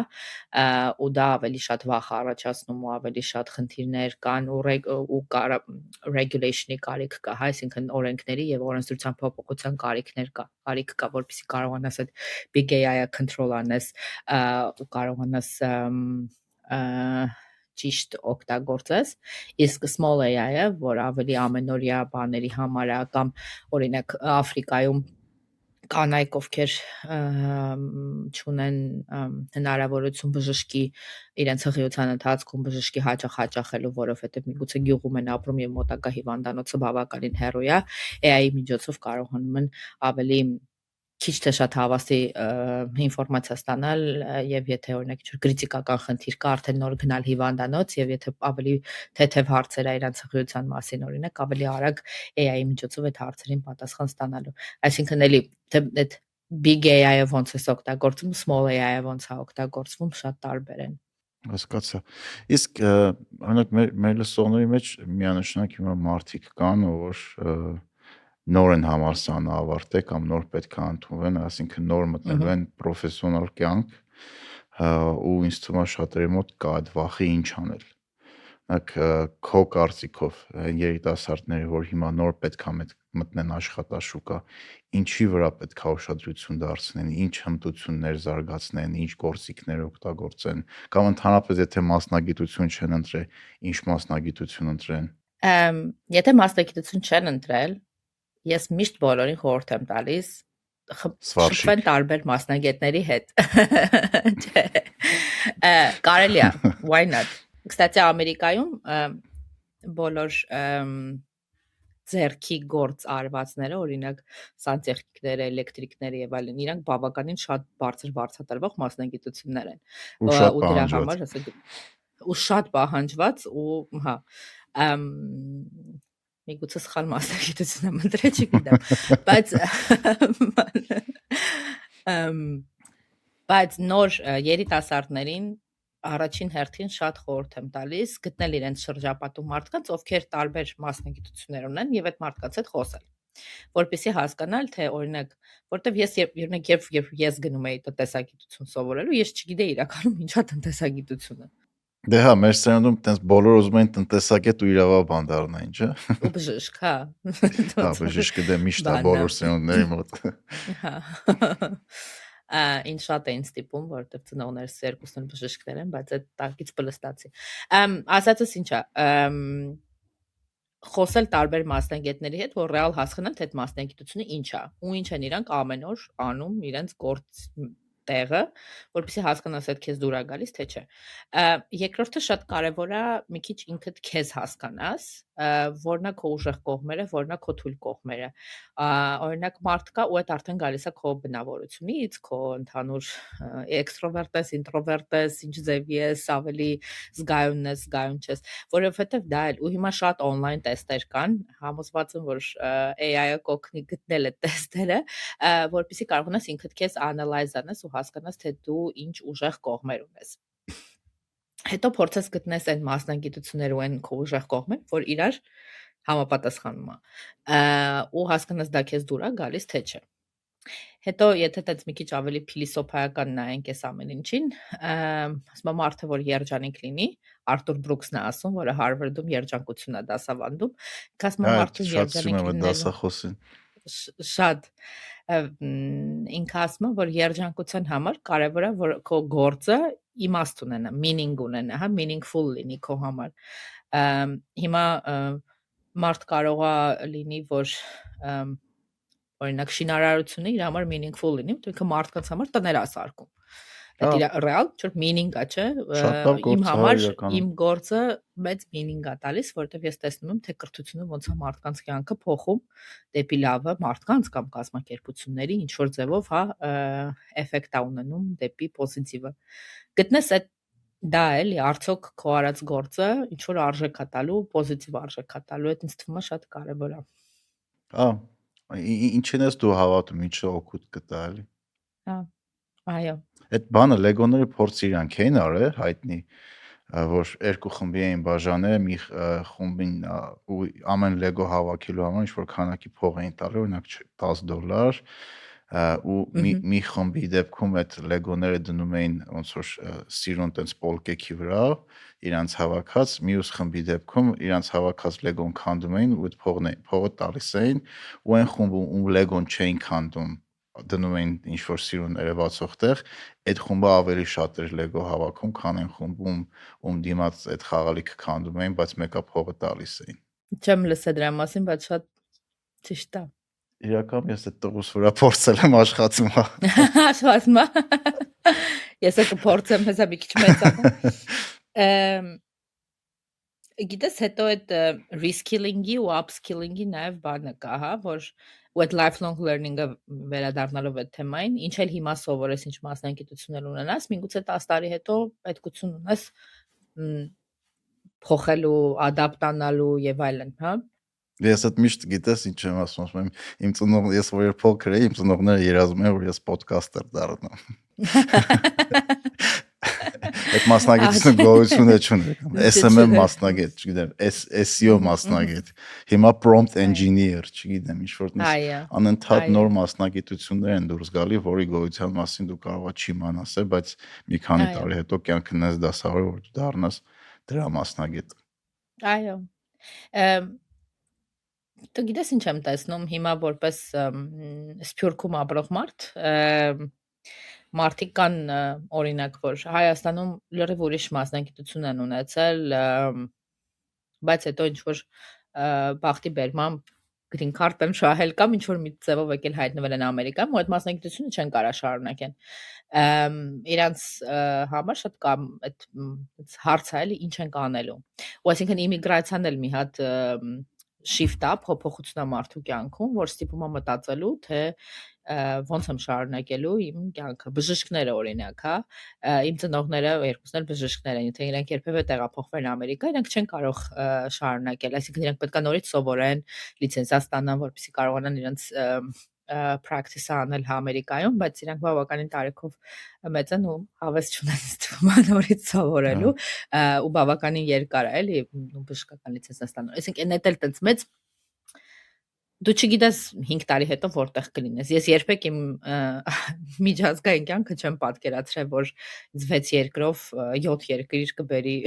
ու դա ավելի շատ վախ առաջացնում ու ավելի շատ խնդիրներ կան ու regulation-ի կարիք կա, այսինքն օրենքների եւ օրենսդրության փոփոխության կարիք կա, որպեսզի կարողանաս այդ big AI-ը control անես ու կարողանաս ճիշտ օգտագործես, իսկ small AI-ը, որ ավելի ամենօրյա բաների համար է, կամ օրինակ Աֆրիկայում կանայք, ովքեր չունեն հնարավորություն բժշկի իրենց հղիության ընթացքում բժշկի հաճախելու, որովհետև միգուցե գյուղում են ապրում եւ մոտակա հիվանդանոցը բավականին հեռու է, AI-ի միջոցով կարողանում են ավելի քիչ թե շատ հավաստի ինֆորմացիա ստանալ եւ եթե օրինակ ինչ-որ կրիտիկական խնդիր կա, արդեն նոր գնալ հիվանդանոց եւ եթե ավելի թեթև հարցեր է իրենց հղիության մասին, օրինակ ավելի արագ AI-ի միջոցով այդ հարցերին պատասխան ստանալու։ Այսինքն էլի այդ big AI-ը ոնց է օգտագործվում, small AI-ը ոնց է օգտագործվում, շատ տարբեր են։ Հասկացա։ Իսկ օրինակ մեր լսողների մեջ միանշանակ հիմա մարդիկ կան, որ նոր են համալսարանը ավարտել կամ նոր պետք է ընդունվեն, այսինքն նոր մտնելու են պրոֆեսիոնալ կյանք, ու ինձ թվում է շատերի մոտ կա այդ վախը ինչ անել։ Քո կարծիքով երիտասարդները, որ հիմա նոր պետք է մտնեն աշխատաշուկա, ինչի վրա պետք է ուշադրություն դարձնեն, ինչ հմտություններ զարգացնեն, ինչ գործիքներ օգտագործեն, կամ ընդհանրապես եթե մասնագիտություն չեն ընտրել, ինչ մասնագիտություն ընտրեն։ Եթե մասնագիտություն չեն ընտրել, ես միշտ բոլորին խորհուրդ եմ տալիս շփվեն տարբեր մասնագետների հետ։ Կարելի է, why not։ Կստացի Ամերիկայում բոլոր ձեռքի գործ արվածները, օրինակ սանտեխնիկները, էլեկտրիկները եւ այլն, իրանք բավականին շատ բարձրատարվող մասնագիտություններ են։ Ու դրա համար ասենք ու շատ պահանջված ու հա միգուցե սխալ մասնագիտություն եմ ընտրել, չգիտեմ, բայց նոր երիտասարդներին առաջին հերթին շատ խորհուրդ եմ տալիս գտնել իրենց շրջապատում մարդկանց, ովքեր տարբեր մասնագիտություններ ունեն եւ այդ մարդկանց հետ խոսել, որպեսզի հասկանալ, թե օրինակ, որտեվ երբ ես գնում էի տնտեսագիտություն սովորելու, ես չգիտեի իրականում ինչա տնտեսագիտությունը։ Դե հա, մեր սերունդում տենց բոլոր ուզում են տնտեսագետ ու իրավաբան դառնային, չէ՞։ Ու բժիշկ, հա։ Հա, բժիշկը դե միշտ է բոլոր սերունդների մոտ։ Հա։ Ինչ շատ էին ստիպում, որովհետև ծնողներս երկուսն էլ բժիշկներ են, բայց այդ տակից պլստացի։ Ասածս ինչա, խոսել տարբեր մասնագետների հետ, որ ռեալ հասկանան, թե այդ մասնագիտությունը ինչ է, ու ինչ են իրանք ամեն օր անում իրենց գործ տեղը, որպեսզի հասկանաս այդ քեզ դուր է գալիս, թե չէ։ Երկրորդը շատ կարևոր է մի քիչ ինքդ քեզ հասկանաս, որն է քո ուժեղ կողմերը, որն է քո թույլ կողմերը։ Օրինակ մարդ կա ու այդ արդեն գալիս է քո բնավորությունից, քո ընդհանուր էքստրովերտ ես, ինտրովերտ ես, ինչ ձևի ես, ավելի զգայուն ես, զգայուն չես, որովհետև դա էլ ու հիմա շատ on-line տեստեր կան, համոզված եմ, որ AI-ը կօգնի գտնել այդ տեստերը, որպեսզի կարողանաս ինքդ քեզ analyze անես ու հասկանաս, թե դու ինչ ուժեղ կողմեր ունես։ Հետո փորձես գտնես այն մասնագիտությունները ու այն քո ուժեղ կողմեր, որ իրար համապատասխանում է, ու հասկանաս դա քեզ դուր է գալիս, թե չէ։ Հետո եթե դից մի քիչ ավելի փիլիսոփայական նայենք այս ամեն ինչին, ասում եմ մարդը որ երջանիկ լինի, Արթուր Բրուքսն է ասում, որը Հարվարդում երջանկություն է դասավանդում, ասում եմ մարդու Շատ սիրում երջանիկ եմ այդ լինելու դասախոսին։ շատ ինքը ասում է, որ երջանկության համար կարևոր է որ քո գործը իմաստ ունենա, meaning ունենա, հա, meaningful լինի քո համար։ Հիմա մարդ կարող է լինի, որ օրինակ շինարարությունը իր համար meaningful լինի, ինքը մարդկանց համար տներ է սարքում։ Այդ իր ռեալ չոր meaning-ա, չէ։ Իմ համար իմ գործը մեծ meaning է տալիս, որովհետև ես տեսնում եմ, թե կրթությունը ոնց է մարդկանց կյանքը փոխում դեպի լավը, մարդկանց կամ կազմակերպությունների ինչ որ ձևով, հա, էֆեկտ է ունենում դեպի պոզիտիվը։ Գտնես այդ դա էլի, արդյոք քո արած գործը ինչ որ արժեք է տալու, պոզիտիվ արժեք է տալու, այդ ինձ թվում է շատ կարևոր է։ Ինչին ես դու հավատում, ինչը օգուտ կտա էլի։ Հա, այո։ Այդ բանը լեգոները փորձ իրանք էին արել, հայտնի, որ երկու խմբի էին բաժանել, մի խումբին ու ամեն լեգո հավաքելու համար ինչ որ քանակի փող էին տալի, օրինակ $10, ու մի խմբի դեպքում այդ լեգոները դնում էին ոնց որ սիրուն տենց պոլկեքի վրա, իրանց հավաքած, մյուս խմբի դեպքում իրանց հավաքած լեգոն քանդում էին ու այդ փողը տալիս էին, ու այն խումբը ում լեգոն չէին քանդում դնում էին ինչ որ սիրուն երևացող տեղ, այդ խումբը ավելի շատ էր լեգո հավաքում, քան այն խումբում ում դիմաց այդ խաղալիքը քանդում էին, բայց մեկը փողը տալիս էին։ Չեմ լսել դրա մասին, բայց շատ ճիշտ է։ Իրական ես այդ տղուս վրա փորձել եմ աշխատում։ Աշխատում։ Ես կփորձեմ, հեսա մի քիչ մեծանա։ Գիտես, հետո այդ reskilling-ի ու upskilling-ի նաև բանը կա, հա, որ ու այդ lifelong learning-ը վերադառնալով այդ թեմային, ինչ էլ հիմա սովորես, ինչ մասնագիտություններ ունենաս, միգուցե 10 տարի հետո պետքություն ունես փոխելու, ադապտանալու եւ այլն, հա։ Ես այդ միշտ գիտես ինչ եմ ասում, իմ ծնողները, ես որ փոքր էի, իմ ծնողները երազում են, որ ես ոդկաստեր դառնամ։ Այդ մասնագիտությունը գոյություն չունի։ SMM մասնագետ, չգիտեմ, SEO մասնագետ։ Հիմա prompt engineer, չգիտեմ, ինչ որ անընդհատ նոր մասնագիտություններ են դուրս գալի, որի գոյության մասին դու կարող ես չիմանաս, բայց մի քանի տարի հետո կյանքը նես դասավորի, որ դու դառնաս դրա մասնագետ։ Այո։ Դու գիտես ինչ եմ տեսնում հիմա որպես Սփյուռքում ապրող մարդ, մարդիկ կան օրինակ որ Հայաստանում լրիվ ուրիշ մասնագիտություն են ունեցել, բայց հետո ինչ որ բախտի բերմամբ green card եմ շահել կամ ինչ որ մի ձևով եկել հայտնվել են Ամերիկայում, ու այդ մասնագիտությունը չեն կարա շարունակեն։ Իրանց համար շատ կամ այդ հարցը էլի ինչ են կանելու։ Ու այսինքն իմիգրացիան էլ մի հատ shift-ա, փոփոխություն է մարդու կյանքում, որ ստիպում է մտածելու, թե ոնց եմ շարունակելու իմ կյանքը։ Բժիշկները օրինակ, հա, իմ ծնողները երկուսն էլ բժիշկներ են, եթե իրենք երբևէ տեղափոխվեն Ամերիկա, իրենք չեն կարող շարունակել, այսինքն իրենք պետք է նորից սովորեն, լիցենզիա ստանան, որպեսզի կարողանան իրենց practice անել Ամերիկայում, բայց իրանք բավականին տարիքով մեծ են ու հավես չունեն ստվում նորից սովորելու ու բավականին երկար է, էլի բժշկական լիցենզիա ստանալու։ Այսինքն այդ էլ տենց մեծ դու չգիտես 5 տարի հետո որտեղ կլինես։ Ես երբեք իմ միջազգային կյանքը չեմ պատկերացրել, որ 6 երկրով 7 երկիր կբերի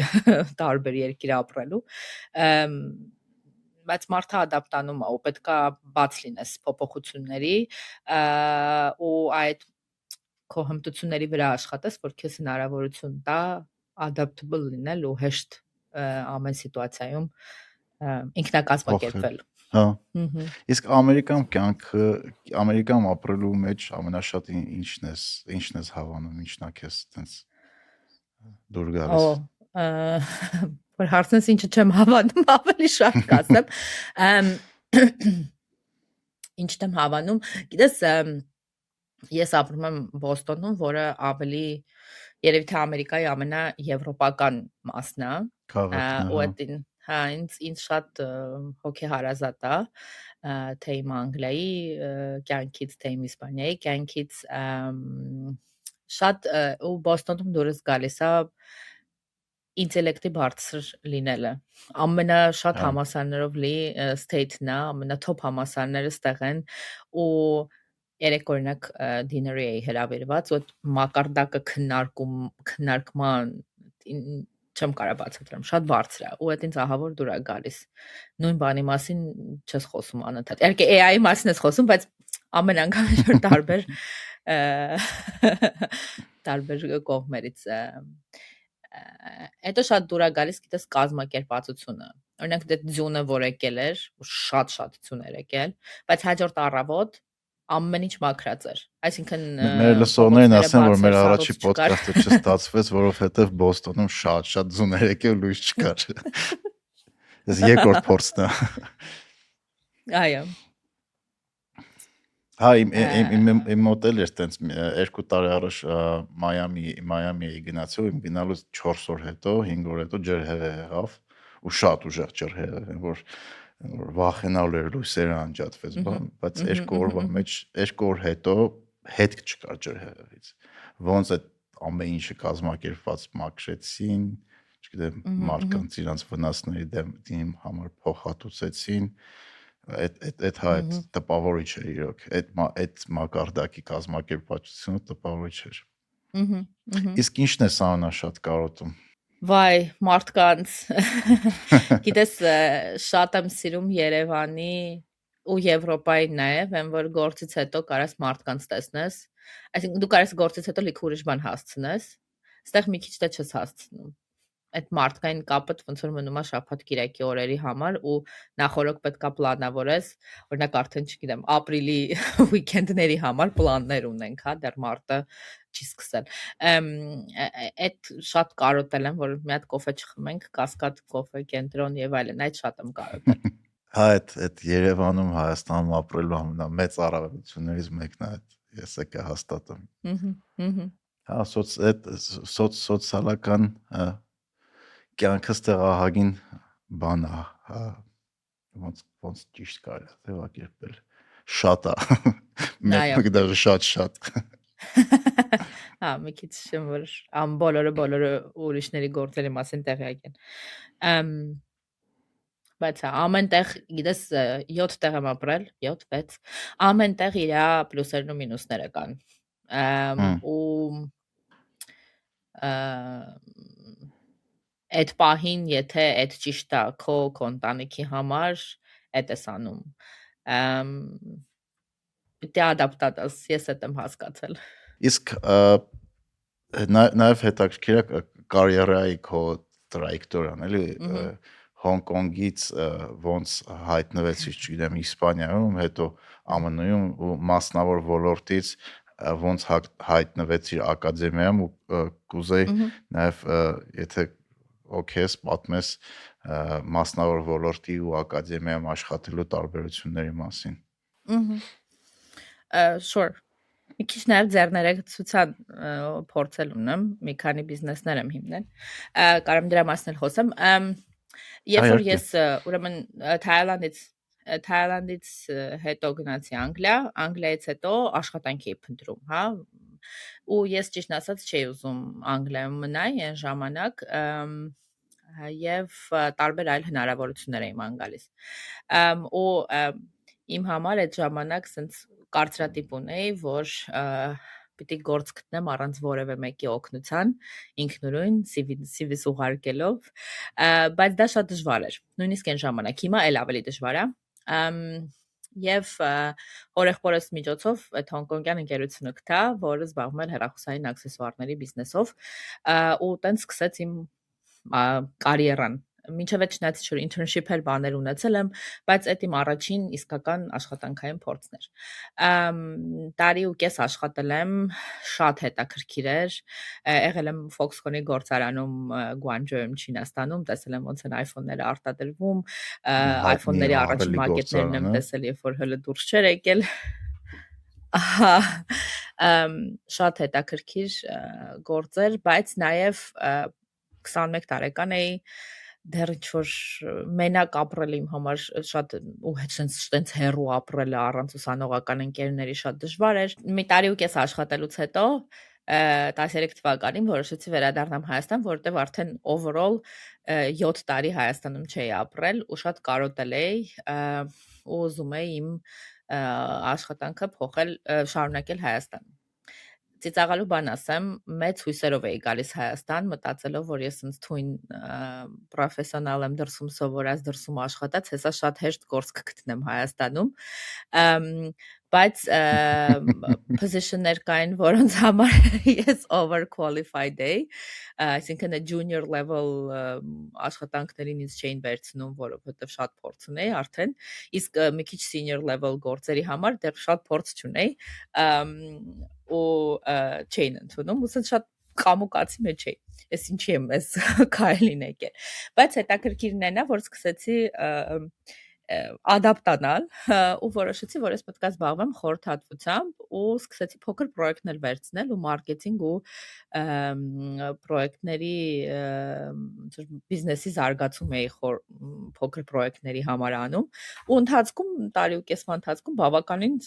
տարբեր երկիր ապրելու։ Բայց մարդը ադապտանում է ու պետքա բաց լինես փոփոխությունների ու այդ քո հմտությունների վրա աշխատես, որ քեզ հնարավորություն տա adaptable լինել ու հեշտ ամեն սիտուացիայում ինքնակազմակերպվել։ Հա։ Իսկ Ամերիկայում ապրելու մեջ ամենաշատ ինչն ես հավանում, ինչն է քեզ տենց դուր գալիս։ Որ հարցնես ինչը չեմ հավանում, ավելի շատ կասեմ։ Ինչն եմ հավանում, գիտես, ես ապրում եմ Բոստոնում, որը ավելի երևի թե Ամերիկայի ամենաեվրոպական մասն է, ու այդ հա ինձ շատ հոգեհարազատ է, թե իմ Անգլիայի կյանքից, թե իմ Իսպանիայի կյանքից, շատ ու Բոստոնում դուրս գալիս է ինտելեկտի բարձր լինելը։ երեք օրինակ dinner-ի էի հրավիրված, ու այդ մակարդակը քննարկման չեմ կարող բացատրեմ, շատ բարձր է, ու այդ ինձ ահավոր դուր է գալիս։ Նույն բանի մասին չես խոսում անընդհատ։ Իհարկե AI-ի մասին ես խոսում, բայց ամեն անգամ որ տարբեր կողմերից հետո շատ դուր է գալիս, գիտես, կազմակերպվածությունը։ Օրինակ դե ձյունը որ եկել էր, շատ ձյուն էր եկել, բայց հաջորդ առավոտ ամեն ինչ մաքրած էր։ Այսինքն Մեր լսողներն ասեն, որ մեր առաջի ոդքասթը չստացվեց, որովհետև Բոստոնում շատ ձուներ եկել լույս չկար։ Ես երկրորդ փորձն է։ Այո։ Հա, իմ մոտ էլ էր տենց 2 տարի առաջ Մայամի էի գնացել, իմ գնալուց 4 օր հետո, 5 օր հետո ջրհեղեղ եղավ, ու շատ ուժեղ ջրհեղեղ, որ վախենալու էր լույսերը անջատվեց, բայց 2 օրվա մեջ 2 օր հետո հետք չկար ջրհեղեղից։ Ոնց այդ ամեն ինչը կազմակերպված մաքրեցին, չգիտեմ, մարդկանց իրանց վնասների դեմ համար փոխհատուցեցին, այդ տպավորիչ էր իրոք, այդ մակարդակի կազմակերպվածությունը տպավորիչ էր։ Իսկ ինչն է Սանա շատ կարոտում։ Վայ, մարդկանց, գիտես, շատ եմ սիրում Երևանի ու Եվրոպայի նաև, այն որ գործից հետո կարաս մարդկանց տեսնես, այսինքն դու կարաս գործից հետո լիքը ուրիշ բան հասցնես, այստեղ մի քիչ դե չես հասցնում։ Այդ մարդկային կապը ոնց որ մնում է շաբաթ-կիրակի օրերի համար ու նախորդ պետքա պլանավորես, օրինակ արդեն չգիտեմ, ապրիլի weekend-ների համար պլաններ ունենք, հա, դեռ մարտը չի սկսել։ Այդ շատ կարոտել եմ, որ մի հատ կոֆե չխմենք, Կասկադ կոֆե կենտրոն եւ այլն, այդ շատ եմ կարոտել։ Հա, այդ Երևանում, Հայաստանում ապրելու ամենամեծ առավելություններից մեկն է, ես եկա հաստատում։ Հա, սոցիալական կյանքս տեղահագին բան է, հա, ոնց ճիշտ կարելի է ձևակերպել, շատ է, մեկ դեռ շատ։ Հա, մի քիչ որ բոլորը ուրիշների գործերի մասին տեղյակ են։ Բայց ամենտեղ, գիտես, 7 տեղ եմ ապրել, 7-6, ամենտեղ իր պլյուսերն ու մինուսները կան։ Ու այդ պահին, եթե այդ ճիշտ է քո ընտանիքի համար, այդ ես անում։ Պիտի ադապտատես, ես այդ եմ հասկացել։ Իսկ նաև հետաքրքիր է կարիերայի քո տրայեկտորիան, էլի Հոնկոնգից ոնց հայտնվեցի, չգիտեմ, Իսպանիայում, հետո ԱՄՆ-ում ու մասնավոր ոլորտից ոնց հայտնվեցի ակադեմիայում ու կուզեի նաև եթե օքեյ պատմես մասնավոր ոլորտի ու ակադեմիայում աշխատելու տարբերությունների մասին։ Sure. Մի քիչ նաև ձեռներեցության փորձել ունեմ, մի քանի բիզնեսներ եմ հիմնել։ Կարամ դրա մասին էլ խոսեմ։ Երբ որ ես ուրեմն Թայլանդից հետո գնացի Անգլիայից հետո աշխատանք էի փնտրում, հա։ Ու ես ճիշտն ասած չէի ուզում Անգլիայում մնալ այն ժամանակ, եւ տարբեր այլ հնարավորություններ էին ման գալիս։ Ու իմ համար այդ ժամանակ sense կարծրատիպ ունեի, որ պիտի գործ գտնեմ առանց որևէ մեկի օգնության, ինքնուրույն CV-ս ուղարկելով, բայց դա շատ դժվար էր։ Նույնիսկ այն ժամանակ, հիմա էլ ավելի դժվար է։ Եվ հորեղբորս միջոցով այդ հոնկոնգյան ընկերությունը գտա, որը զբաղվում էր հեռախոսային աքսեսուարների բիզնեսով, ու տենց սկսեց իմ կարիերան։ Մինչև այդ չնայած որ internship էր բաներ ունեցել եմ, բայց այդ իմ առաջին իսկական աշխատանքային փորձն էր։ Տարի ու կես աշխատել եմ, շատ հետաքրքիր էր։ Եղել եմ Foxconn-ի գործարանում Գուանջոյում, Չինաստանում, տեսել եմ ոնց են iPhone-ները արտադրվում, iPhone-ների առաջին մակետներն եմ տեսել, երբ որ հələ դուրս չէր եկել։ Շատ հետաքրքիր գործեր, բայց նաև 21 տարեկան էի, դեռ ինչ-որ մենակ ապրել իմ համար շատ ու հենց հեռու ապրելը առանց ուսանողական ընկերների շատ դժվար էր։ Մի տարի ու կես աշխատելուց հետո 13 թվականին որոշեցի վերադառնամ Հայաստան, որովհետև արդեն overall 7 տարի Հայաստանում չէի ապրել ու շատ կարոտել էի ու ուզում էի իմ աշխատանքը փոխել շարունակել Հայաստանում։ Ծիծաղալու բան ասեմ, մեծ հույսերով էի գալիս Հայաստան, մտածելով, որ ես ինձ թույն պրոֆեսիոնալ եմ դրսում սովորած, դրսում աշխատած, հեսա շատ հեշտ գործ կգտնեմ Հայաստանում։ Բայց position-ներ կային, որոնց համար ես overqualified էի, այսինքն junior level աշխատանքներին ինձ չէին վերցնում, որովհետև շատ փորձ ունեի արդեն, իսկ մի քիչ senior level գործերի համար դեռ շատ փորձ չունեի, ու չէին ընդունում, ուսած շատ կամուկացի մեջ էի։ Ես ինչի եմ ես քայլին եկել։ Բայց հետաքրքիրն է նա, որ սկսեցի ադապտանալ ու որոշեցի, որ ես պետք է զբաղվեմ խորհրդատվությամբ ու սկսեցի փոքր պրոյեկտներ վերցնել ու մարքեթինգ ու պրոյեկտների բիզնեսի զարգացում էի փոքր պրոյեկտների համար անում ու ընթացքում տարի ու կեսվա ընթացքում բավականին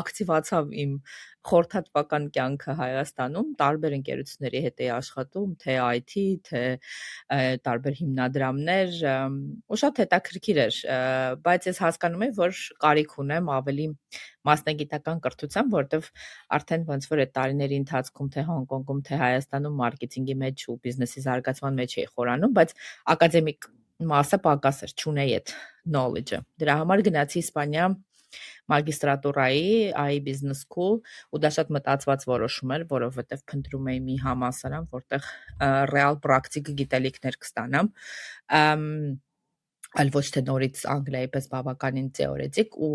ակտիվացավ իմ խորհրդատվական կյանքը Հայաստանում, տարբեր ընկերությունների հետ էի աշխատում, թե IT, թե տարբեր հիմնադրամներ, ու շատ հետաքրքիր էր, բայց ես հասկանում եմ, որ կարիք ունեմ ավելի մասնագիտական կրթության, որտեվ արդեն ոնց որ այդ տարիների ընթացքում թե Հոնկոնգում, թե Հայաստանում մարքեթինգի մեջ ու բիզնեսի զարգացման մեջ էի խորանում, բայց ակադեմիկ մասը պակաս էր, չունեի այդ knowledge-ը։ Դրա համար գնացի Իսպանիա մագիստրատուրայի AI Business School ու դա շատ մտածված որոշում էր, որովհետև փնտրում էի մի համալսարան, որտեղ ռեալ պրակտիկ գիտելիքներ կստանամ, այլ ոչ թե նորից Անգլիայի պես բավականին թեորետիկ ու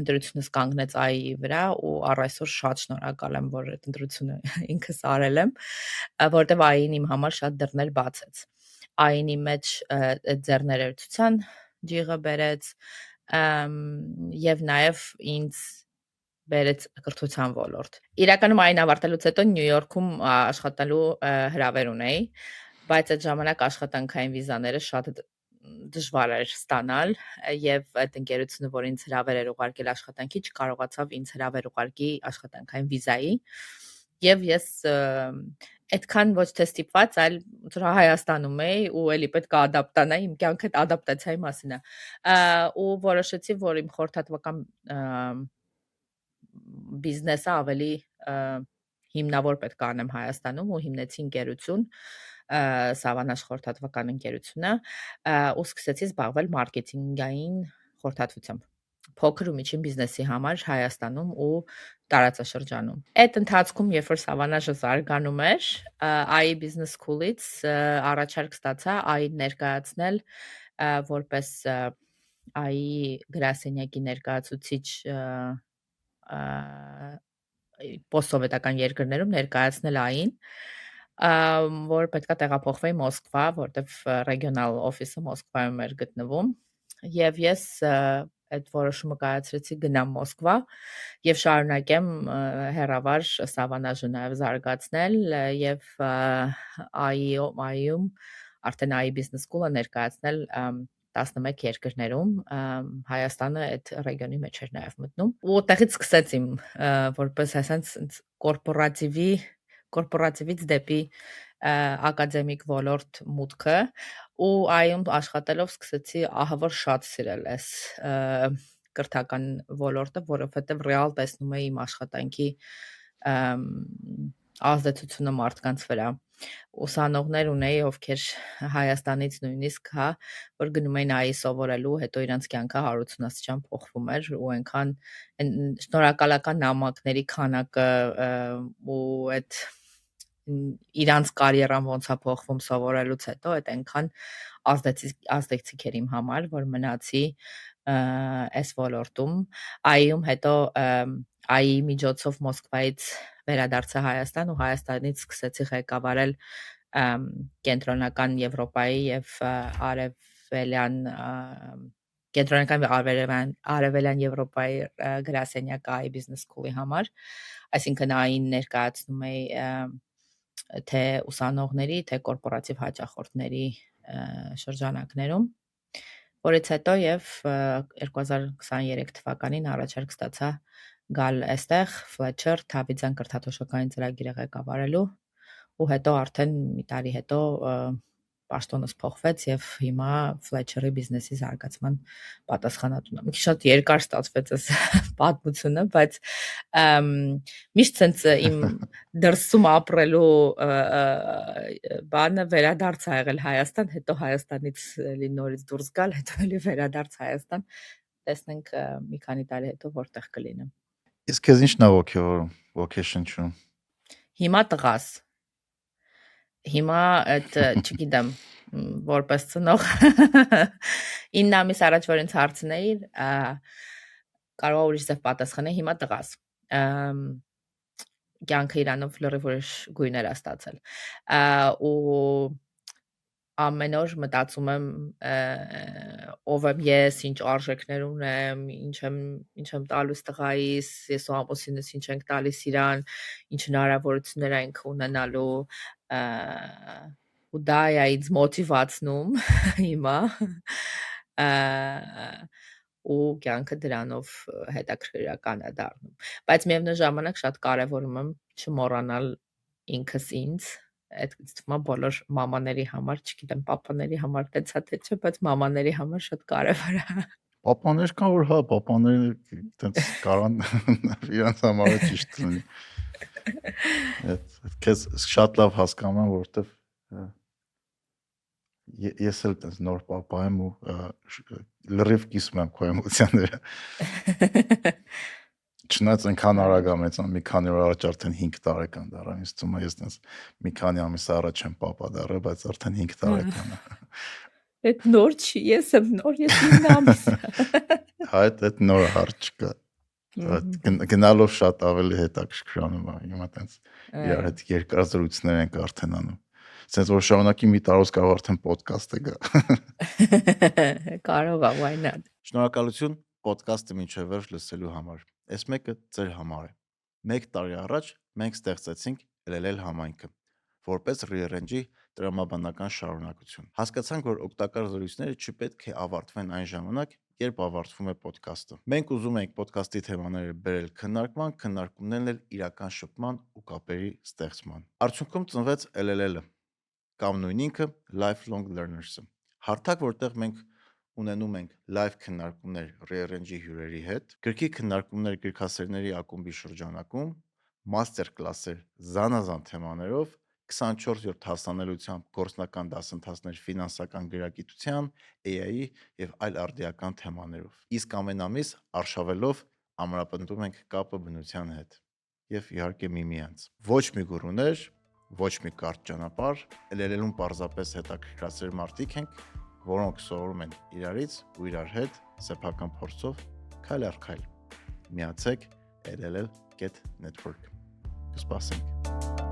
ընտրությունս կանգնեց AI-ի վրա ու առ այսօր շատ շնորհակալ եմ, որ այդ ընտրությունը ինքս արել եմ, որովհետև AI-ն իմ համար շատ դռներ բացեց։ AI-ի մեջ ձեռներեցության ջիղը բերեց եւ նաեւ ինձ բերեց կրթության ոլորտ։ Իրականում այն ավարտելուց հետո Նյու Յորքում աշխատելու հրավեր ունեի, բայց այդ ժամանակ աշխատանքային վիզաները շատ դժվար էր ստանալ եւ այդ ընկերությունը, որ ինձ հրավեր էր ուղարկել աշխատանքի, չկարողացավ ինձ հրավեր ուղարկի աշխատանքային վիզայի եւ ես այդքան ոչ թե ստիպված, այլ Հայաստանում էի ու էլի պետք է ադապտանայի, իմ կյանքը ադապտացիայի մասին է։ Ու որոշեցի, որ իմ խորհրդատվական բիզնեսը ավելի հիմնավոր պետք է անեմ Հայաստանում ու հիմնեցի ընկերություն, Սավանաշ խորհրդատվական ընկերությունը, ու սկսեցի զբաղվել մարքեթինգային խորհրդատվությամբ փոքր ու միջին բիզնեսի համար Հայաստանում ու տարածաշրջանում։ Այդ ընթացքում, երբ որ Սավանաշը զարգանում էր, AI Business School-ից առաջարկ ստացա AI ներկայացնել որպես AI գրասենյակի ներկայացուցիչ պոստսովետական երկրներում ներկայացնել AI-ին, որ պետքա տեղափոխվեի Մոսկվա, որտեվ ռեգիոնալ օֆիսը Մոսկվայում էր գտնվում, եւ ես այդ որոշումը կայացրեցի գնամ Մոսկվա եւ շարունակեմ հերավար Սավանաժը նաեւ զարգացնել եւ AI-ում արդեն AI Business School-ը ներկայացնել 11 երկրներում, Հայաստանը այդ ռեգիոնի մեջ էր նաև մտնում։ Ու այդտեղից սկսեց իմ որպես այսպես կորպորատիվից դեպի ակադեմիկ ոլորտ մուտքը ու այում աշխատելով սկսեցի ահավոր շատ սիրել այս կրթական ոլորտը, որովհետև ռեալ տեսնում էի իմ աշխատանքի ազդեցությունը մարդկանց վրա։ Ուսանողներ ունեի, ովքեր Հայաստանից նույնիսկ, որ գնում էին AI սովորելու, հետո իրանց կյանքը 180-ությամբ փոխվում էր ու այնքան շնորհակալական նամակների քանակը ու այդ իրանց կարիերան ոնց է փոխվում սովորելուց հետո, այդ այնքան ազդեցիկ էր իմ համար, որ մնացի այս ոլորտում, AI-ում հետո AI միջոցով Մոսկվայից վերադարձա Հայաստան ու Հայաստանից սկսեցի ղեկավարել կենտրոնական Եվրոպայի եւ արևելյան Եվրոպայի գրասենյակը AI Business School-ի համար, այսինքն AI-ին ներկայացնում էի թե ուսանողների, թե կորպորատիվ հաճախորդների շրջանակներում, որից հետո եւ 2023 թվականին առաջարկ ստացա գալ այստեղ Fletcher Թավիթյան կրթաթոշակային ծրագիրը ղեկավարելու ու հետո արդեն մի տարի հետո պաշտոնս փոխվեց եւ հիմա Fletcher-ի բիզնեսի զարգացման պատասխանատուն եմ։ Մի շատ երկար ստացվեց այս պատմությունը, բայց միշտ sense իմ դրսում ապրելու բանը վերադարձ ա եղել Հայաստան, հետո Հայաստանից էլի նորից դուրս գալ, հետո էլի վերադարձ Հայաստան։ Տեսնենք մի քանի տարի հետո որտեղ կլինեմ։ Իսկ քեզ ինչն է vocation-ում։ Հիմա տղաս։ Հիմա այդ չգիտեմ, որպես ծնող 9 ամիս առաջ որ ինձ հարցնեիր, կարող ուրիշ ձև պատասխանել, հիմա տղաս։ Կյանքը իրանով լրիվ ուրիշ գույներ է ստացել։ Ու ամեն օր մտածում եմ ով եմ ես, ինչ արժեքներ ունեմ, ինչ եմ տալիս տղայիս, ես ու ամուսինս ինչ ենք տալիս իրան, ինչ հնարավորություններ ենք ունենալու, ու դա է ինձ մոտիվացնում հիմա, ու կյանքը դրանով հետաքրքրական է դառնում, բայց միևնույն ժամանակ շատ կարևորում եմ չմոռանալ ինքս ինձ, այդ թվում է բոլոր մամաների համար, չգիտեմ, պապաների համար տեցա թե չէ, բայց մամաների համար շատ կարևոր է։ Պապաներ կան, որ հա, պապաները այտենց կարան իրանց համար ճիշտ լինի։ Այդ քեզ շատ լավ հասկանում եմ, որովհետև ես էլ այտենց նոր պապա եմ ու լրիվ կիսում եմ քո էմոցիաները։ Չնայած այնքան արագ է մեծան, մի քանի օր առաջ արդեն 5 տարեկան դառա, ինձ թվում է ես այտենց մի քանի ամիս առաջ եմ պապա դառա, բայց արդեն 5 տարեկան է։ Այդ նոր չի, ես եմ նոր, ես 9 ամիս։ Հա, այդ նոր հարց չկա։ Գնալով շատ ավելի հետաքրքրանում է, հիմա այտենց իրար հետ երկար զրույցներ ենք արդեն անում։ Սենց որ շարունակի մի տարուց կարող արդեն ոդկաստ է գա։ Կարող է, why not։ Շնորհակալություն ոդկասթը մինչև վերջ լսելու համար։ Այս մեկը ձեր համար է։ 1 տարի առաջ մենք ստեղծեցինք LLL համայնքը, որպես Rearrange-ի տրամաբանական շարունակություն։ Հասկացանք, որ օգտակար զրույցները չպետք է ավարտվեն այն ժամանակ, երբ ավարտվում է ոդկասթը։ Մենք ուզում ենք ոդկասթի թեմաները բերել քննարկման, քննարկումներն էլ իրական շփման ու կապերի ստեղծման։ Արդյունքում ծնվեց LLL-ը, կամ նույն ինքը Lifelong Learners-ը։ Հարթակ, որտեղ մենք ունենում ենք live քննարկումներ Rearrange-ի հյուրերի հետ, գրքի քննարկումներ գրքասերների ակումբի շրջանակում, master class-եր զանազան թեմաներով, 24/7 հասանելիությամբ գործնական դասընթացներ ֆինանսական գրագիտության, AI-ի եւ այլ արդիական թեմաներով։ Իսկ ամեն ամիս արշավելով ամրապնդում ենք կապը բնության հետ եւ իհարկե միմյանց։ Ոչ մի գուրուներ, ոչ մի կարճ ճանապարհ, LLL-ում պարզապես հետաքրքրասեր մարդիկ ենք, որոնք սովորում են իրարից ու իրար հետ սեփական փորձով քայլ առ քայլ։ Միացեք LLL.network։ Կսպասենք։